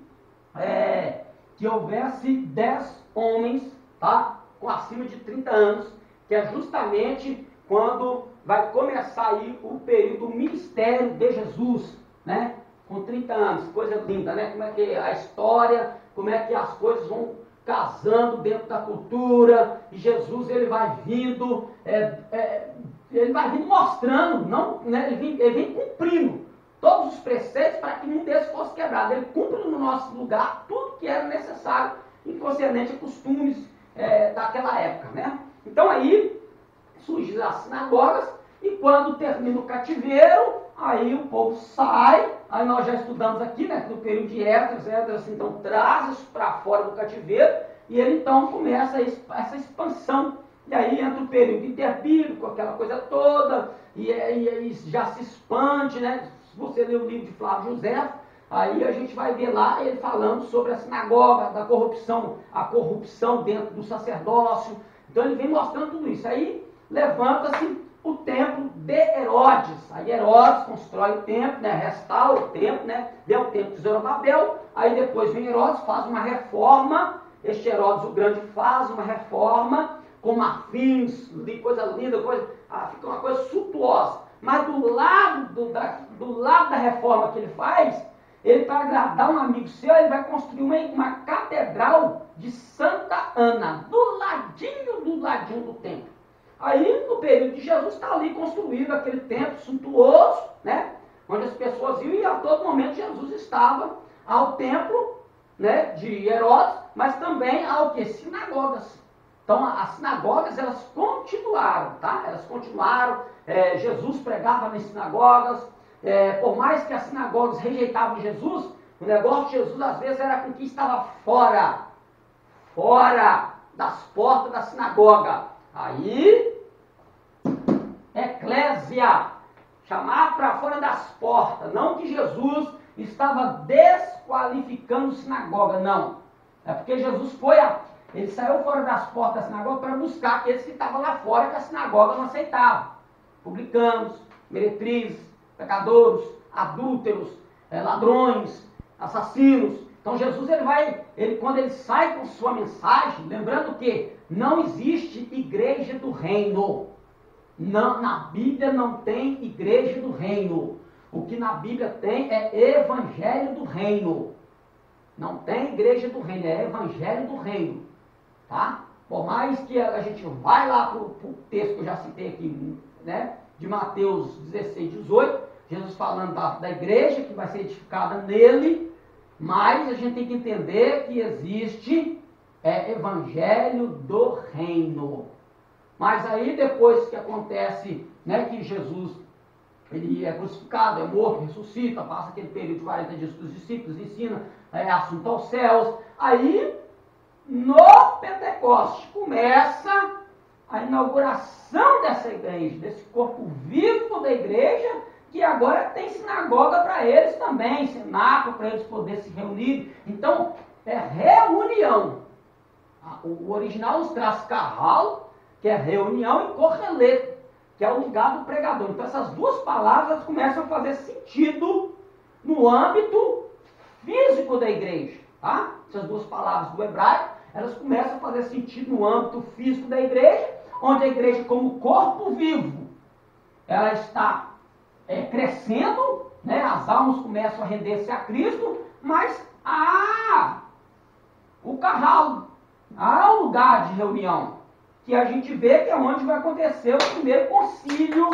10 homens, tá? Com acima de 30 anos, que é justamente quando vai começar aí o período do ministério de Jesus, né? Com 30 anos, coisa linda, né? Como é que é a história, como é que as coisas vão casando dentro da cultura, e Jesus ele vai vindo mostrando, não, né? ele vem cumprindo todos os preceitos para que nenhum desses fosse quebrado. Ele cumpre no nosso lugar tudo que era necessário, concernente a costumes daquela época, né? Então aí surgem as sinagogas, e quando termina o cativeiro, aí o povo sai. Aí nós já estudamos aqui, né, no período de Esdras, então traz isso para fora do cativeiro, e ele então começa essa expansão. E aí entra o período interbíblico, aquela coisa toda, e aí já se expande, né? Se você ler o livro de Flávio José, aí a gente vai ver lá ele falando sobre a sinagoga, da corrupção, a corrupção dentro do sacerdócio. Então ele vem mostrando tudo isso. Aí levanta-se o templo de Herodes. Aí Herodes constrói o templo, né, restaura o templo, né, deu o templo de Zorobabel. Aí depois vem Herodes, faz uma reforma. Este Herodes o Grande faz uma reforma com marfins, coisa linda, fica uma coisa suntuosa. Mas do lado da reforma que ele faz, ele, para agradar um amigo seu, ele vai construir uma catedral de Santa Ana, do ladinho do templo. Aí, no período de Jesus, está ali construído aquele templo suntuoso, né? Onde as pessoas iam, e a todo momento Jesus estava ao templo, né, de Herodes, mas também ao que? Sinagogas. Então, as sinagogas, elas continuaram, tá? Elas continuaram, Jesus pregava nas sinagogas, por mais que as sinagogas rejeitavam Jesus, o negócio de Jesus, às vezes, era com quem estava fora das portas da sinagoga. Aí, eclésia, chamar para fora das portas, não que Jesus estava desqualificando sinagoga, não. É porque Jesus ele saiu fora das portas da sinagoga para buscar aqueles que estavam lá fora, que a sinagoga não aceitava. Publicanos, meretrizes, pecadores, adúlteros, ladrões, assassinos. Então Jesus, quando ele sai com sua mensagem, lembrando que não existe igreja do reino. Não, na Bíblia não tem igreja do reino. O que na Bíblia tem é evangelho do reino. Não tem igreja do reino, é evangelho do reino. Tá? Por mais que a gente vai lá para o texto que eu já citei aqui, né, de Mateus 16, 18, Jesus falando da igreja que vai ser edificada nele, mas a gente tem que entender que existe evangelho do reino. Mas aí depois que acontece, né, que Jesus ele é crucificado, é morto, ressuscita, passa aquele período de 40 dias com os discípulos, ensina, assunto aos céus, aí no Pentecoste começa a inauguração dessa igreja, desse corpo vivo da igreja, que agora tem sinagoga para eles também, cenáculo para eles poderem se reunir. Então, é reunião. O original nos traz carral, que é reunião, e correleto, que é o lugar do pregador. Então, essas duas palavras começam a fazer sentido no âmbito físico da igreja. Tá? Essas duas palavras do hebraico, elas começam a fazer sentido no âmbito físico da igreja, onde a igreja, como corpo vivo, ela está crescendo, né? As almas começam a render-se a Cristo, mas há o carral, há o lugar de reunião, que a gente vê que é onde vai acontecer o primeiro concílio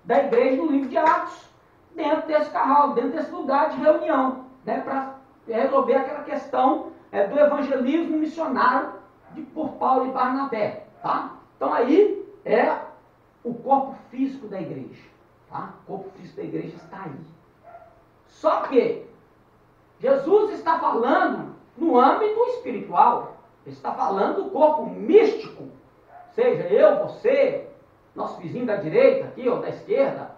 da igreja no livro de Atos, dentro desse carral, dentro desse lugar de reunião, né? Para resolver aquela questão do evangelismo missionário por Paulo e Barnabé. Tá? Então aí é o corpo físico da igreja. Tá? O corpo físico da igreja está aí. Só que Jesus está falando no âmbito espiritual. Ele está falando do corpo místico. Seja eu, você, nosso vizinho da direita aqui ou da esquerda,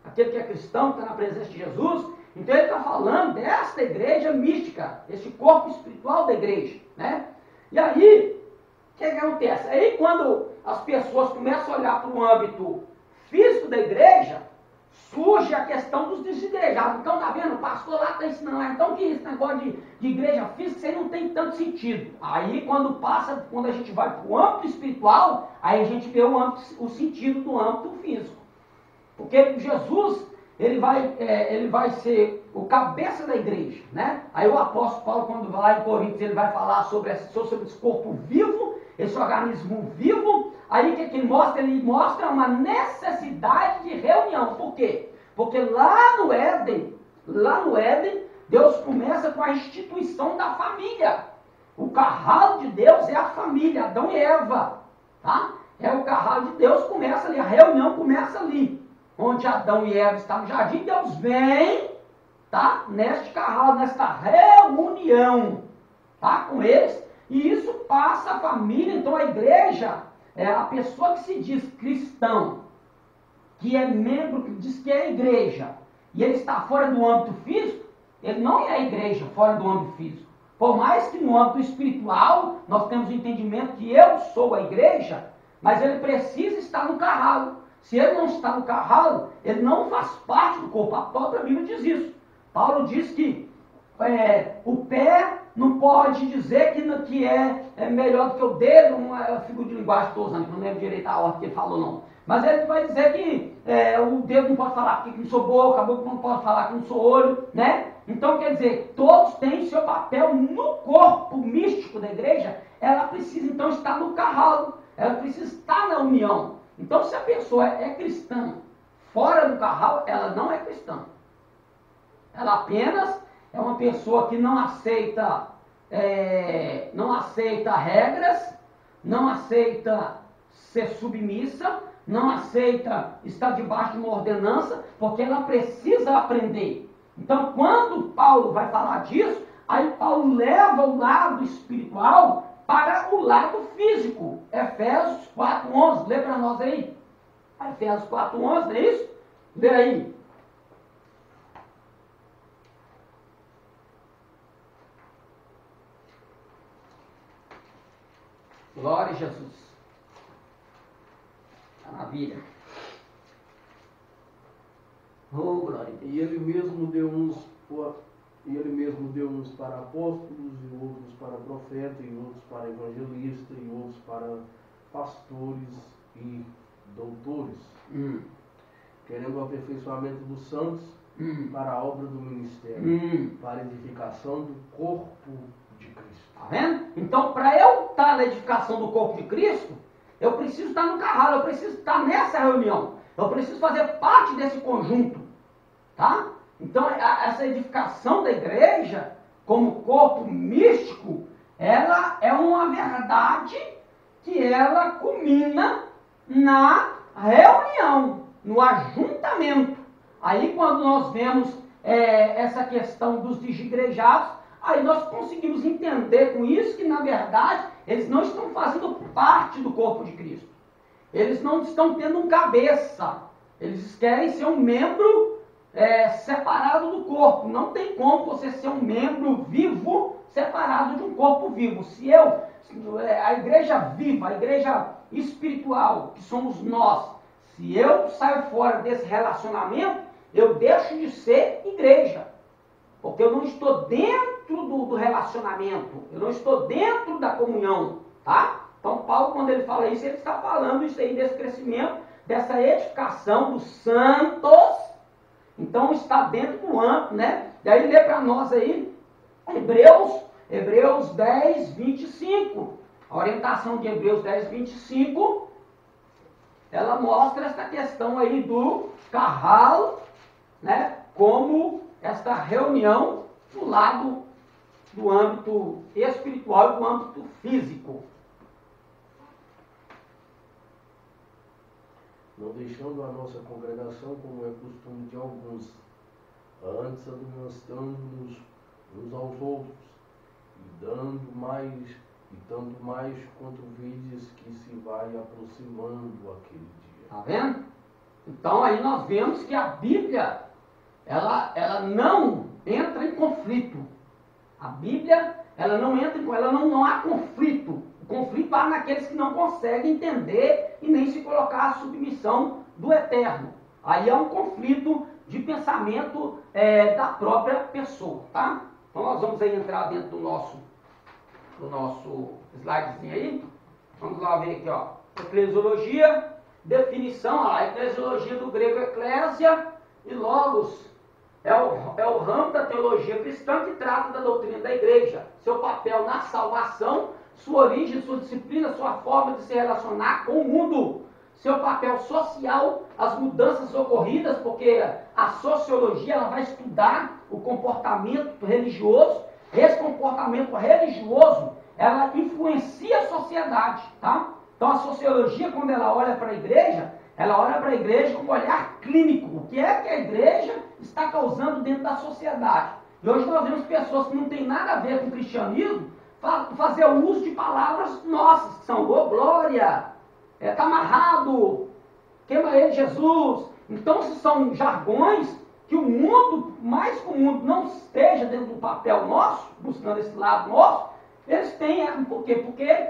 aquele que é cristão, que está na presença de Jesus. Então ele está falando desta igreja mística, esse corpo espiritual da igreja, né? E aí, o que acontece? Aí quando as pessoas começam a olhar para o âmbito físico da igreja, surge a questão dos desigrejados. Então, tá vendo? O pastor lá está ensinando lá, então que esse negócio de igreja física, isso aí não tem tanto sentido. Aí quando a gente vai para o âmbito espiritual, aí a gente vê o sentido do âmbito físico. Porque Jesus, ele vai ser o cabeça da igreja, né? Aí o apóstolo Paulo, quando vai lá em Coríntios, ele vai falar sobre esse corpo vivo, esse organismo vivo. Aí o que ele mostra? Ele mostra uma necessidade de reunião. Por quê? Porque lá no Éden, Deus começa com a instituição da família. O carral de Deus é a família, Adão e Eva, tá? É o carral de Deus, começa ali, a reunião começa ali. Onde Adão e Eva estavam no jardim, Deus vem, tá? Neste carral, nesta reunião, tá? Com eles, e isso passa a família. Então a igreja, a pessoa que se diz cristão, que é membro, que diz que é igreja, e ele está fora do âmbito físico, ele não é a igreja fora do âmbito físico. Por mais que no âmbito espiritual, nós temos o entendimento que eu sou a igreja, mas ele precisa estar no carral. Se ele não está no carral, ele não faz parte do corpo. A própria Bíblia diz isso. Paulo diz que o pé não pode dizer que é melhor do que o dedo. Uma figura de linguagem que estou usando, que não lembro direito a ordem que ele falou, não. Mas ele vai dizer que o dedo não pode falar que não sou boca, a boca não pode falar que não sou olho, né? Então, quer dizer, todos têm seu papel no corpo místico da igreja. Ela precisa, então, estar no carral. Ela precisa estar na união. Então, se a pessoa é cristã fora do carral, ela não é cristã. Ela apenas é uma pessoa que não aceita regras, não aceita ser submissa, não aceita estar debaixo de uma ordenança, porque ela precisa aprender. Então, quando Paulo vai falar disso, aí Paulo leva o lado espiritual para o lado físico. Efésios 4:11, lê para nós aí. Efésios 4:11, não é isso? Lê aí. Glória a Jesus. Maravilha. Oh, glória a Deus. E ele mesmo deu uns para apóstolos, e outros para profetas, e outros para evangelistas, e outros para pastores e doutores, querendo o aperfeiçoamento dos santos para a obra do ministério, para a edificação do corpo de Cristo. Tá vendo? Então, para eu estar na edificação do corpo de Cristo, eu preciso estar no carral, eu preciso estar nessa reunião, eu preciso fazer parte desse conjunto, tá? Então, essa edificação da igreja, como corpo místico, ela é uma verdade que ela culmina na reunião, no ajuntamento. Aí, quando nós vemos essa questão dos desigrejados, aí nós conseguimos entender com isso que, na verdade, eles não estão fazendo parte do corpo de Cristo. Eles não estão tendo um cabeça. Eles querem ser um membro separado do corpo. Não tem como você ser um membro vivo separado de um corpo vivo. Se a igreja viva, a igreja espiritual, que somos nós, se eu saio fora desse relacionamento, eu deixo de ser igreja. Porque eu não estou dentro do relacionamento, eu não estou dentro da comunhão, tá? Então Paulo, quando ele fala isso, ele está falando isso aí desse crescimento, dessa edificação dos santos. Então está dentro do âmbito, né? E aí lê para nós aí, Hebreus 10, 25. A orientação de Hebreus 10, 25, ela mostra essa questão aí do carral, né? Como esta reunião do lado do âmbito espiritual e do âmbito físico. Não deixando a nossa congregação, como é costume de alguns, antes admoestando-nos uns aos outros, e dando mais, e tanto mais quanto vedes que se vai aproximando aquele dia. Tá vendo? Então aí nós vemos que a Bíblia, ela não entra em conflito. A Bíblia, ela não há conflito. O conflito há naqueles que não conseguem entender e nem se colocar à submissão do Eterno. Aí é um conflito de pensamento da própria pessoa, tá? Então nós vamos aí entrar dentro do nosso slidezinho aí. Vamos lá ver aqui, ó. Eclesiologia, definição, a eclesiologia do grego eclésia e logos. É o ramo da teologia cristã que trata da doutrina da igreja, seu papel na salvação, sua origem, sua disciplina, sua forma de se relacionar com o mundo, seu papel social, as mudanças ocorridas, porque a sociologia ela vai estudar o comportamento religioso. Esse comportamento religioso, ela influencia a sociedade, tá? Então a sociologia, quando ela olha para a igreja, ela olha para a igreja com um olhar clínico. O que é que a igreja está causando dentro da sociedade? E hoje nós vemos pessoas que não têm nada a ver com o cristianismo fazer o uso de palavras nossas, que são, ô glória, está amarrado, queima ele Jesus. Então, se são jargões que o mundo, mais que o mundo não esteja dentro do papel nosso, buscando esse lado nosso, eles têm, por quê? Porque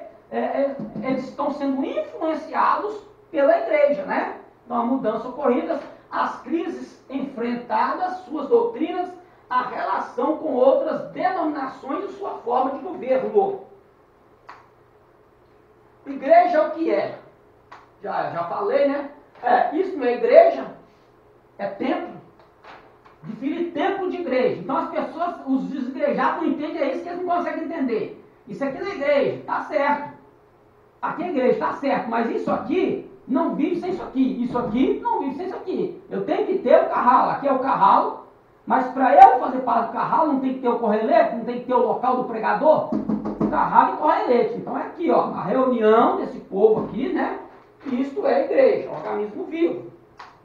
eles estão sendo influenciados pela igreja, né? Então, a mudança ocorrida, as crises enfrentadas, suas doutrinas, a relação com outras denominações e sua forma de governo. Igreja é o que é? Já falei, né? Isso não é igreja, é templo. Define templo de igreja. Então as pessoas, os desigrejados não entendem, é isso que eles não conseguem entender. Isso aqui não é igreja, tá certo. Aqui é igreja, tá certo, mas isso aqui não vive sem isso aqui. Isso aqui não vive sem isso aqui. Eu tenho que ter o carralo, aqui é o carralo, mas para eu fazer parte do carralo não tem que ter o correlete, não tem que ter o local do pregador. Carralo e correlete. Então é aqui, ó, a reunião desse povo aqui, né? Isto é a igreja, um organismo vivo.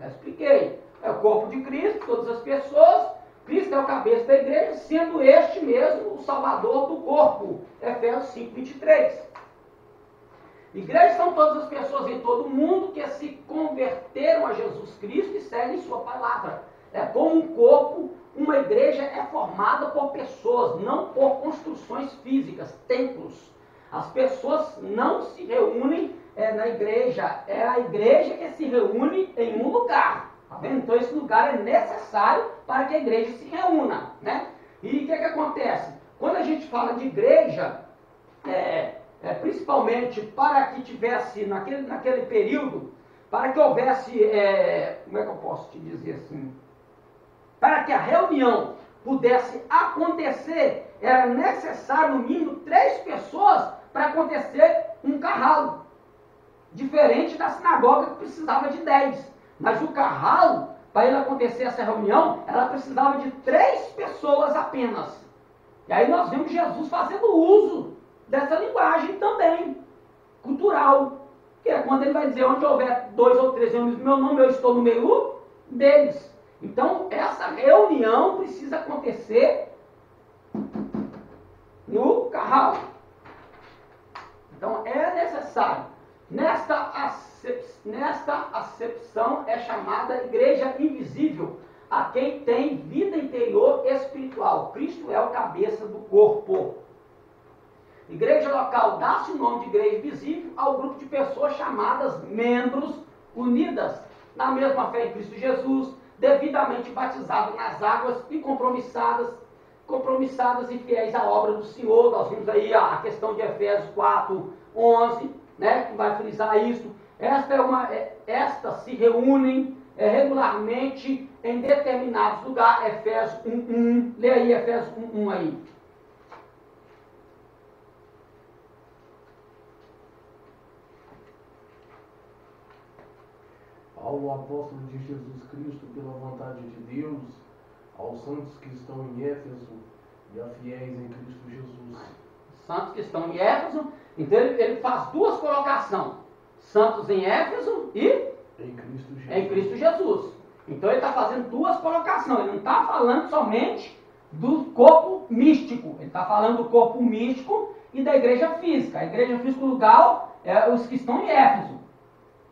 Já expliquei. É o corpo de Cristo, todas as pessoas. Cristo é o cabeça da igreja, sendo este mesmo o salvador do corpo. Efésios 5, 23. Igrejas são todas as pessoas em todo o mundo que se converteram a Jesus Cristo e seguem sua palavra. É como um corpo, uma igreja é formada por pessoas, não por construções físicas, templos. As pessoas não se reúnem na igreja, é a igreja que se reúne em um lugar. Tá vendo? Então esse lugar é necessário para que a igreja se reúna, né? E o que acontece? Quando a gente fala de igreja, principalmente para que tivesse, naquele período, para que houvesse, como é que eu posso te dizer assim? Para que a reunião pudesse acontecer, era necessário, no mínimo, 3 pessoas para acontecer um carralo. Diferente da sinagoga que precisava de 10. Mas o carralo, para ele acontecer essa reunião, ela precisava de 3 pessoas apenas. E aí nós vemos Jesus fazendo uso dessa linguagem também, cultural. Que é quando ele vai dizer, onde houver 2 ou 3 reunidos no meu nome, eu estou no meio deles. Então, essa reunião precisa acontecer no carralo. Então, é necessário. Nesta acepção é chamada igreja invisível. a quem tem vida interior espiritual. Cristo é o cabeça do corpo. Igreja local dá-se o nome de igreja visível ao grupo de pessoas chamadas membros unidas na mesma fé em Cristo Jesus, devidamente batizadas nas águas e compromissadas e fiéis à obra do Senhor. Nós vimos aí a questão de Efésios 4:11, né, que vai frisar isso. Estas se reúnem regularmente em determinados lugares. Efésios 1:1. Lê aí Efésios 1:1 aí. Ao apóstolo de Jesus Cristo, pela vontade de Deus, aos santos que estão em Éfeso e a fiéis em Cristo Jesus. Santos que estão em Éfeso, então ele faz duas colocações. Santos em Éfeso e em Cristo Jesus. Então ele está fazendo duas colocações. Ele não está falando somente do corpo místico. Ele está falando do corpo místico e da igreja física. A igreja física lugar é os que estão em Éfeso.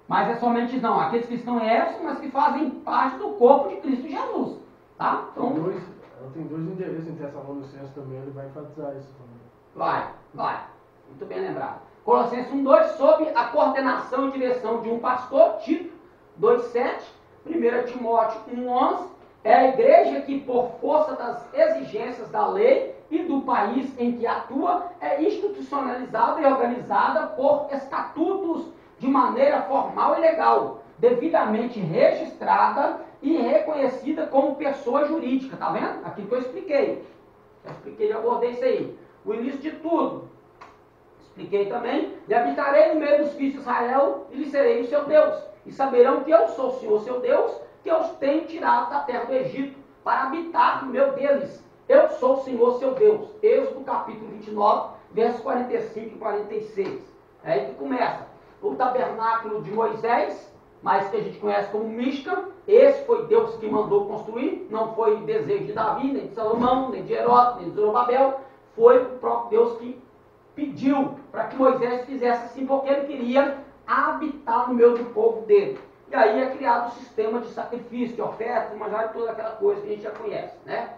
Mas é somente não, aqueles que estão em Éfeso, mas que fazem parte do corpo de Cristo Jesus. Tá? Então, tem dois endereços em Tessalonicenses também, ele vai enfatizar isso também. Vai. Muito bem lembrado. Colossenses 1:2, sob a coordenação e direção de um pastor, Tito 2:7, 1 Timóteo 1:11, é a igreja que, por força das exigências da lei e do país em que atua, é institucionalizada e organizada por estatutos de maneira formal e legal, devidamente registrada e reconhecida como pessoa jurídica. Tá vendo? Aquilo que eu expliquei. Já abordei isso aí. O início de tudo. Expliquei também. E habitarei no meio dos filhos de Israel e lhes serei o seu Deus. E saberão que eu sou o Senhor seu Deus, que eu os tenho tirado da terra do Egito, para habitar no meio deles. Eu sou o Senhor seu Deus. Êxodo capítulo 29, versos 45 e 46. É aí que começa. O tabernáculo de Moisés, mas que a gente conhece como Mishkan, esse foi Deus que mandou construir, não foi desejo de Davi, nem de Salomão, nem de Herodes, nem de Zorobabel, foi o próprio Deus que pediu para que Moisés fizesse assim, porque ele queria habitar no meio do povo dele. E aí é criado o sistema de sacrifício, de oferta, manjar e toda aquela coisa que a gente já conhece, né?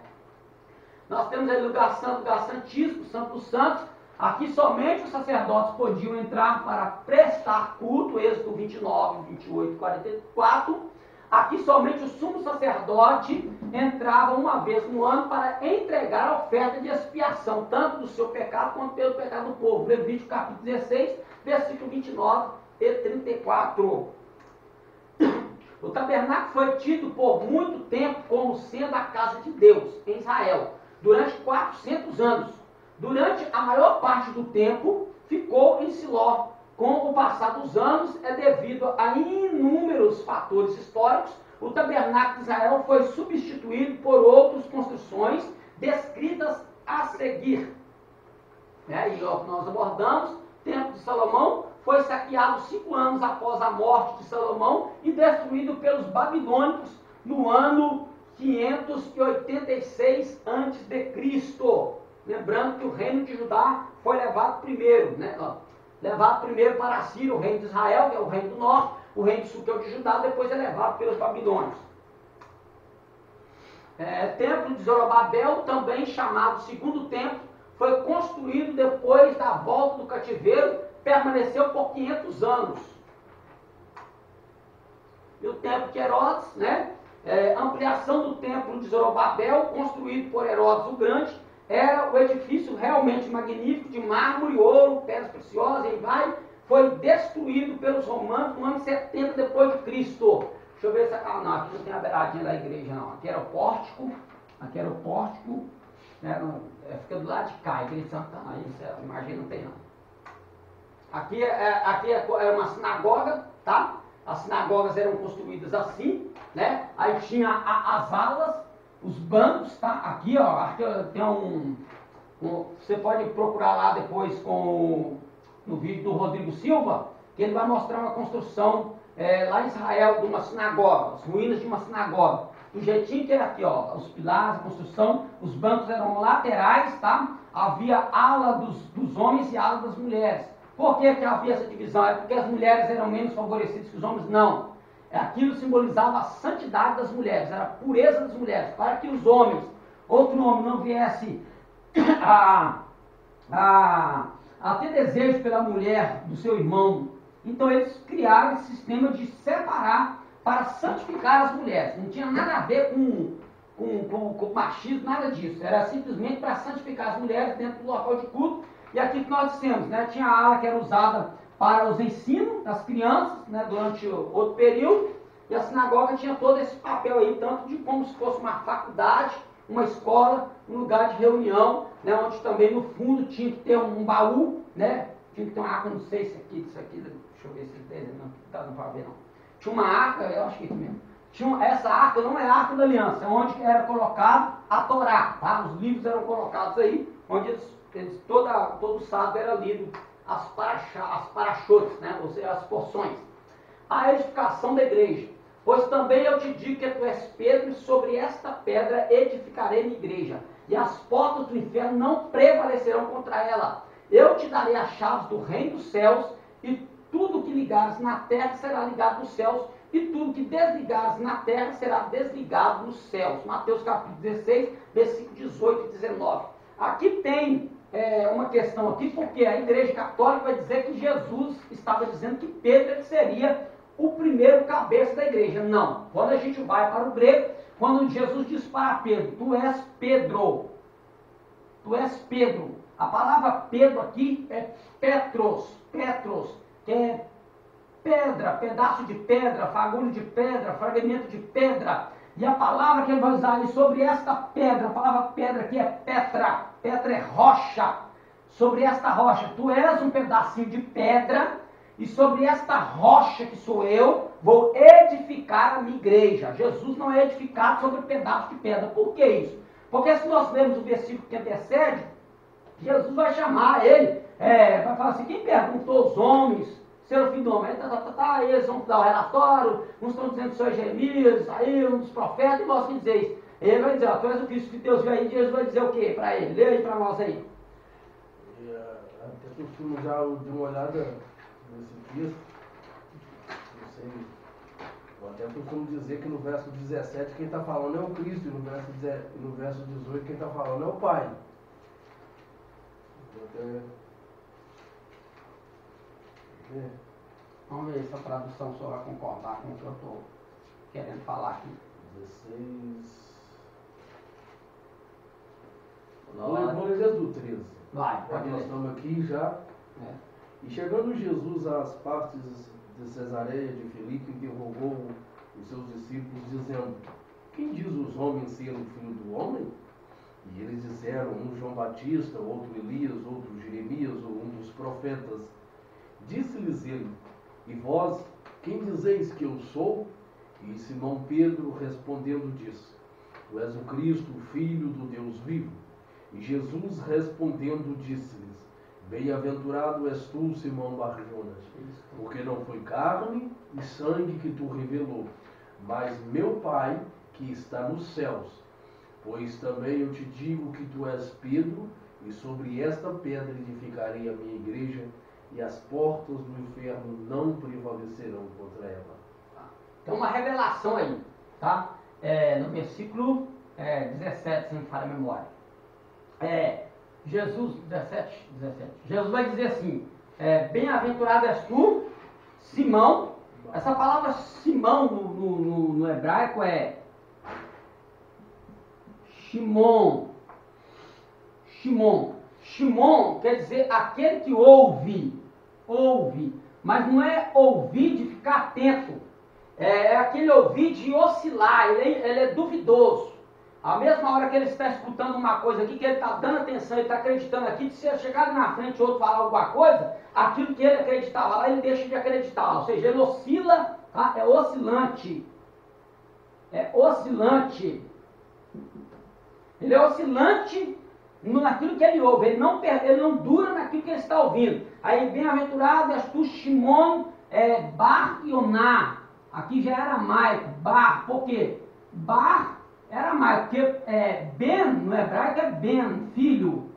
Nós temos aí o lugar santo, lugar santíssimo, santo dos santos. Aqui somente os sacerdotes podiam entrar para prestar culto, Êxodo 29, 28 e 44. Aqui somente o sumo sacerdote entrava uma vez no ano para entregar a oferta de expiação, tanto do seu pecado quanto pelo pecado do povo. Levítico capítulo 16, versículo 29 e 34. O tabernáculo foi tido por muito tempo como sendo a casa de Deus em Israel, durante 400 anos. Durante a maior parte do tempo, ficou em Siló. Com o passar dos anos, é devido a inúmeros fatores históricos, o tabernáculo de Israel foi substituído por outras construções descritas a seguir. E nós abordamos, o templo de Salomão foi saqueado 5 anos após a morte de Salomão e destruído pelos babilônicos no ano 586 a.C. Lembrando que o reino de Judá foi levado primeiro, né? Levado primeiro para a Síria, o reino de Israel, que é o reino do norte, o reino do sul, que é o de Judá, depois é levado pelos babilônios. Templo de Zorobabel, também chamado segundo templo, foi construído depois da volta do cativeiro, permaneceu por 500 anos. E o templo de Herodes, né? Ampliação do templo de Zorobabel, construído por Herodes o Grande, era o edifício realmente magnífico, de mármore, ouro, pedras preciosas, e foi destruído pelos romanos no ano 70 depois de Cristo. Deixa eu ver se não, aqui não tem a beiradinha da igreja não. Aqui era o pórtico, fica do lado de cá, a igreja de Santana, aí imagina, não tem não. Aqui é uma sinagoga, tá? As sinagogas eram construídas assim, né? Aí tinha as alas, os bancos, tá? Aqui, ó, aqui tem você pode procurar lá depois no vídeo do Rodrigo Silva, que ele vai mostrar uma construção lá em Israel de uma sinagoga, as ruínas de uma sinagoga. Do jeitinho que era aqui, ó, os pilares, a construção, os bancos eram laterais, tá? Havia ala dos homens e ala das mulheres. Por que havia essa divisão? É porque as mulheres eram menos favorecidas que os homens? Não. Aquilo simbolizava a santidade das mulheres, era a pureza das mulheres, para que os homens, outro homem não viesse a ter desejo pela mulher do seu irmão. Então eles criaram esse sistema de separar para santificar as mulheres. Não tinha nada a ver com machismo, nada disso. Era simplesmente para santificar as mulheres dentro do local de culto. E aqui que nós dissemos, né? Tinha a ala que era usada para os ensinos das crianças, né? Durante outro período. E a sinagoga tinha todo esse papel aí, tanto de como se fosse uma faculdade, uma escola, um lugar de reunião, né? Onde também no fundo tinha que ter um baú, né? Tinha que ter uma arca, não sei se aqui, isso aqui, deixa eu ver se tem, não dá para ver não. Tinha uma arca, eu acho que é aqui mesmo. Essa arca não é a arca da aliança, é onde era colocado a Torá, tá? Os livros eram colocados aí, onde todo sábado era lido as parachotes, né? Ou seja, as porções. A edificação da igreja. Pois também eu te digo que tu és Pedro, e sobre esta pedra edificarei minha igreja, e as portas do inferno não prevalecerão contra ela. Eu te darei as chaves do reino dos céus, e tudo que ligares na terra será ligado nos céus, e tudo que desligares na terra será desligado nos céus. Mateus capítulo 16, versículo 18 e 19. Aqui tem uma questão aqui, porque a igreja católica vai dizer que Jesus estava dizendo que Pedro seria o primeiro cabeça da igreja. Não. Quando a gente vai para o grego, quando Jesus diz para Pedro, tu és Pedro. Tu és Pedro. A palavra Pedro aqui é Petros, que é pedra, pedaço de pedra, fagulho de pedra, fragmento de pedra. E a palavra que ele vai usar ali sobre esta pedra, a palavra pedra aqui é Petra é rocha. Sobre esta rocha, tu és um pedacinho de pedra, e sobre esta rocha que sou eu, vou edificar a minha igreja. Jesus não é edificado sobre pedaço de pedra. Por que isso? Porque se nós lemos o versículo que antecede, Jesus vai chamar ele, vai falar assim, quem perguntou aos homens, ser o filho do homem? Aí eles vão dar o relatório, uns estão dizendo que o senhor é Jeremias, aí um dos profetas, e vós que dizeis. Ele vai dizer, tu és o Cristo que Deus viu aí, Jesus vai dizer o quê para ele? Lê aí para nós aí. Até costumo já de uma olhada nesse texto, não sei, eu até costumo dizer que no verso 17 quem está falando é o Cristo, e no verso 18 quem está falando é o Pai. Vamos ver se a tradução só vai concordar com o que eu estou querendo falar aqui. 16. Vamos ler desde o 13. Vai, pode Nós ler. estamos aqui já. E chegando Jesus às partes de Cesareia de Filipe, interrogou os seus discípulos, dizendo, quem diz os homens ser o filho do homem? E eles disseram, um João Batista, outro Elias, outro Jeremias, ou um dos profetas. Disse-lhes ele, e vós, quem dizeis que eu sou? E Simão Pedro respondendo disse, tu és o Cristo, o Filho do Deus vivo. E Jesus respondendo disse-lhes, bem-aventurado és tu, Simão Bar-Jonas, porque não foi carne e sangue que tu revelou, mas meu Pai que está nos céus. Pois também eu te digo que tu és Pedro, e sobre esta pedra edificarei a minha igreja, e as portas do inferno não prevalecerão contra ela. Tem uma revelação aí, tá? No versículo 17, se não me falha a memória. Jesus, 17, Jesus vai dizer assim, bem-aventurado és tu, Simão. Essa palavra Simão no hebraico é Shimon. Shimon quer dizer aquele que ouve, mas não é ouvir de ficar atento, é aquele ouvir de oscilar, ele é duvidoso. A mesma hora que ele está escutando uma coisa aqui, que ele está dando atenção, ele está acreditando aqui, se ele chegar ali na frente e outro falar alguma coisa, aquilo que ele acreditava lá, ele deixa de acreditar, ou seja, ele oscila, tá? É oscilante. Ele é oscilante naquilo que ele ouve, ele não dura naquilo que ele está ouvindo. Aí, bem-aventurado és tu, Shimon, Bar-Yoná, aqui já é aramaico, Bar, por quê? Bar é aramaico, porque Ben, no hebraico é Ben, filho,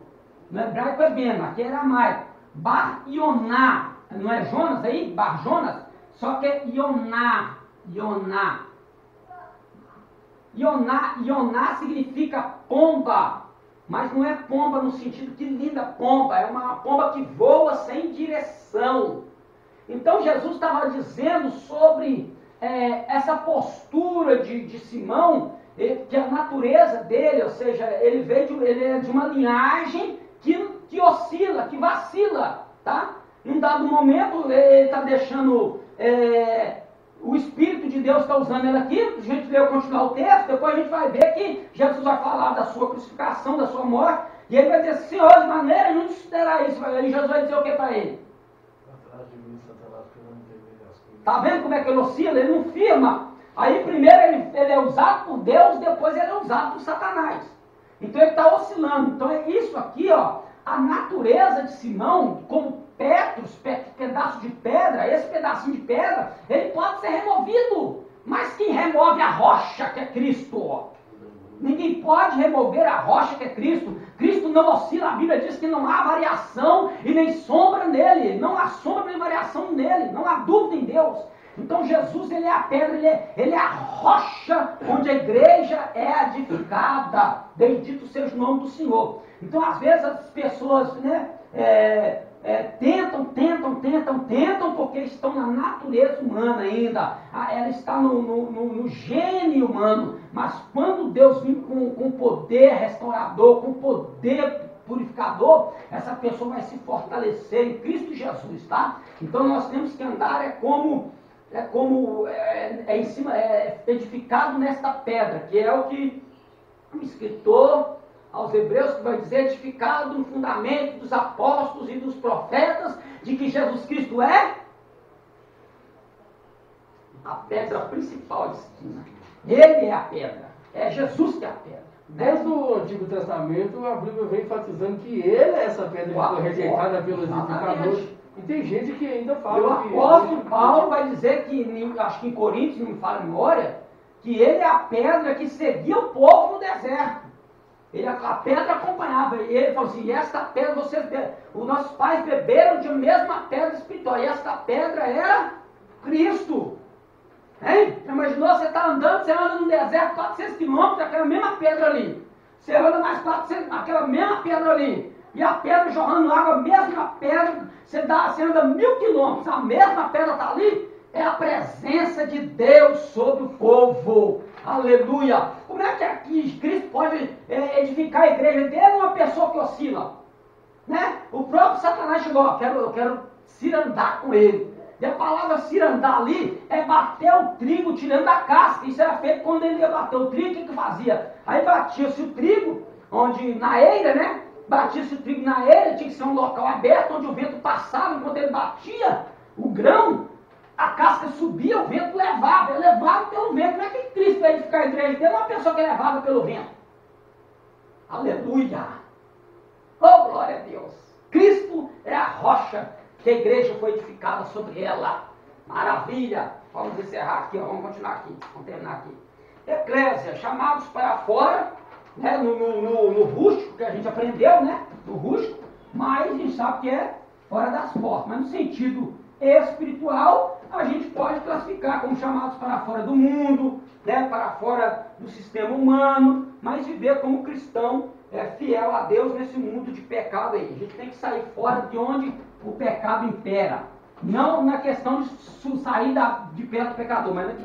no hebraico é Ben, aqui é aramaico. Bar-Yoná, não é Jonas aí? Bar-Jonas? Só que é Yoná, Ioná. Ioná significa pomba, mas não é pomba no sentido de linda pomba, é uma pomba que voa sem direção. Então Jesus estava dizendo sobre essa postura de Simão, que a natureza dele, ou seja, ele é de uma linhagem que oscila, que vacila, tá? Num dado momento ele está deixando, o Espírito de Deus está usando ele aqui, a gente leu continuar o texto, depois a gente vai ver que Jesus vai falar da sua crucificação, da sua morte, e ele vai dizer, Senhor, de maneira nenhuma terá isso, e Jesus vai dizer o que para ele? Tá vendo como é que ele oscila? Ele não firma. Aí primeiro ele é usado por Deus, depois ele é usado por Satanás. Então ele está oscilando. Então é isso aqui, ó, a natureza de Simão, como Petros, pedaço de pedra, esse pedacinho de pedra, ele pode ser removido. Mas quem remove a rocha que é Cristo? Ninguém pode remover a rocha que é Cristo. Cristo não oscila, a Bíblia diz que não há variação e nem sombra nele. Não há sombra nem variação nele, não há dúvida em Deus. Então Jesus, ele é a pedra, ele é a rocha onde a igreja é edificada. Bendito seja o nome do Senhor. Então às vezes as pessoas, né, tentam, porque estão na natureza humana ainda. Ela está no gênio humano. Mas quando Deus vem com poder restaurador, com poder purificador, essa pessoa vai se fortalecer em Cristo Jesus, tá? Então nós temos que andar em cima, edificado nesta pedra, que é o que o escritor aos Hebreus que vai dizer, edificado no fundamento dos apóstolos e dos profetas, de que Jesus Cristo é a pedra principal de esquina. Ele é a pedra, é Jesus que é a pedra. Desde o Antigo Testamento, a Bíblia vem enfatizando que ele é essa pedra que foi rejeitada pelos edificadores. E tem gente que ainda fala que... O apóstolo Paulo vai dizer que, acho que em Coríntios, não me fala a memória, que ele é a pedra que seguia o povo no deserto. A pedra acompanhava, e ele falou assim, e esta pedra, os nossos pais beberam de mesma pedra espiritual, e esta pedra era Cristo. Hein? Imaginou, você está andando, você anda no deserto 400 quilômetros, aquela mesma pedra ali. Você anda mais 400, aquela mesma pedra ali. E a pedra jorrando água, a mesma pedra, você anda 1000 quilômetros, a mesma pedra está ali. É a presença de Deus sobre o povo. Aleluia! Como é que aqui Cristo pode edificar a igreja dele uma pessoa que oscila? Né? O próprio Satanás chegou, eu quero cirandar com ele. E a palavra cirandar ali é bater o trigo tirando da casca. Isso era feito quando ele ia bater o trigo, o que fazia? Aí batia-se o trigo, na eira, né? Batia-se o trigo na eira, tinha que ser um local aberto, onde o vento passava, enquanto ele batia o grão, a casca subia, o vento levava, ele levava pelo vento. Como é que Cristo vai edificar a igreja dele? Uma pessoa que é levada pelo vento. Aleluia! Oh, glória a Deus! Cristo é a rocha que a igreja foi edificada sobre ela. Maravilha! Vamos encerrar aqui, vamos continuar aqui, vamos terminar aqui. Eclésia, chamados para fora, né, no rústico, que a gente aprendeu, né? No rústico, mas a gente sabe que é fora das portas. Mas no sentido espiritual, a gente pode classificar como chamados para fora do mundo, né, para fora do sistema humano, mas viver como cristão fiel a Deus nesse mundo de pecado aí. A gente tem que sair fora de onde o pecado impera. Não na questão de sair de perto do pecador, mas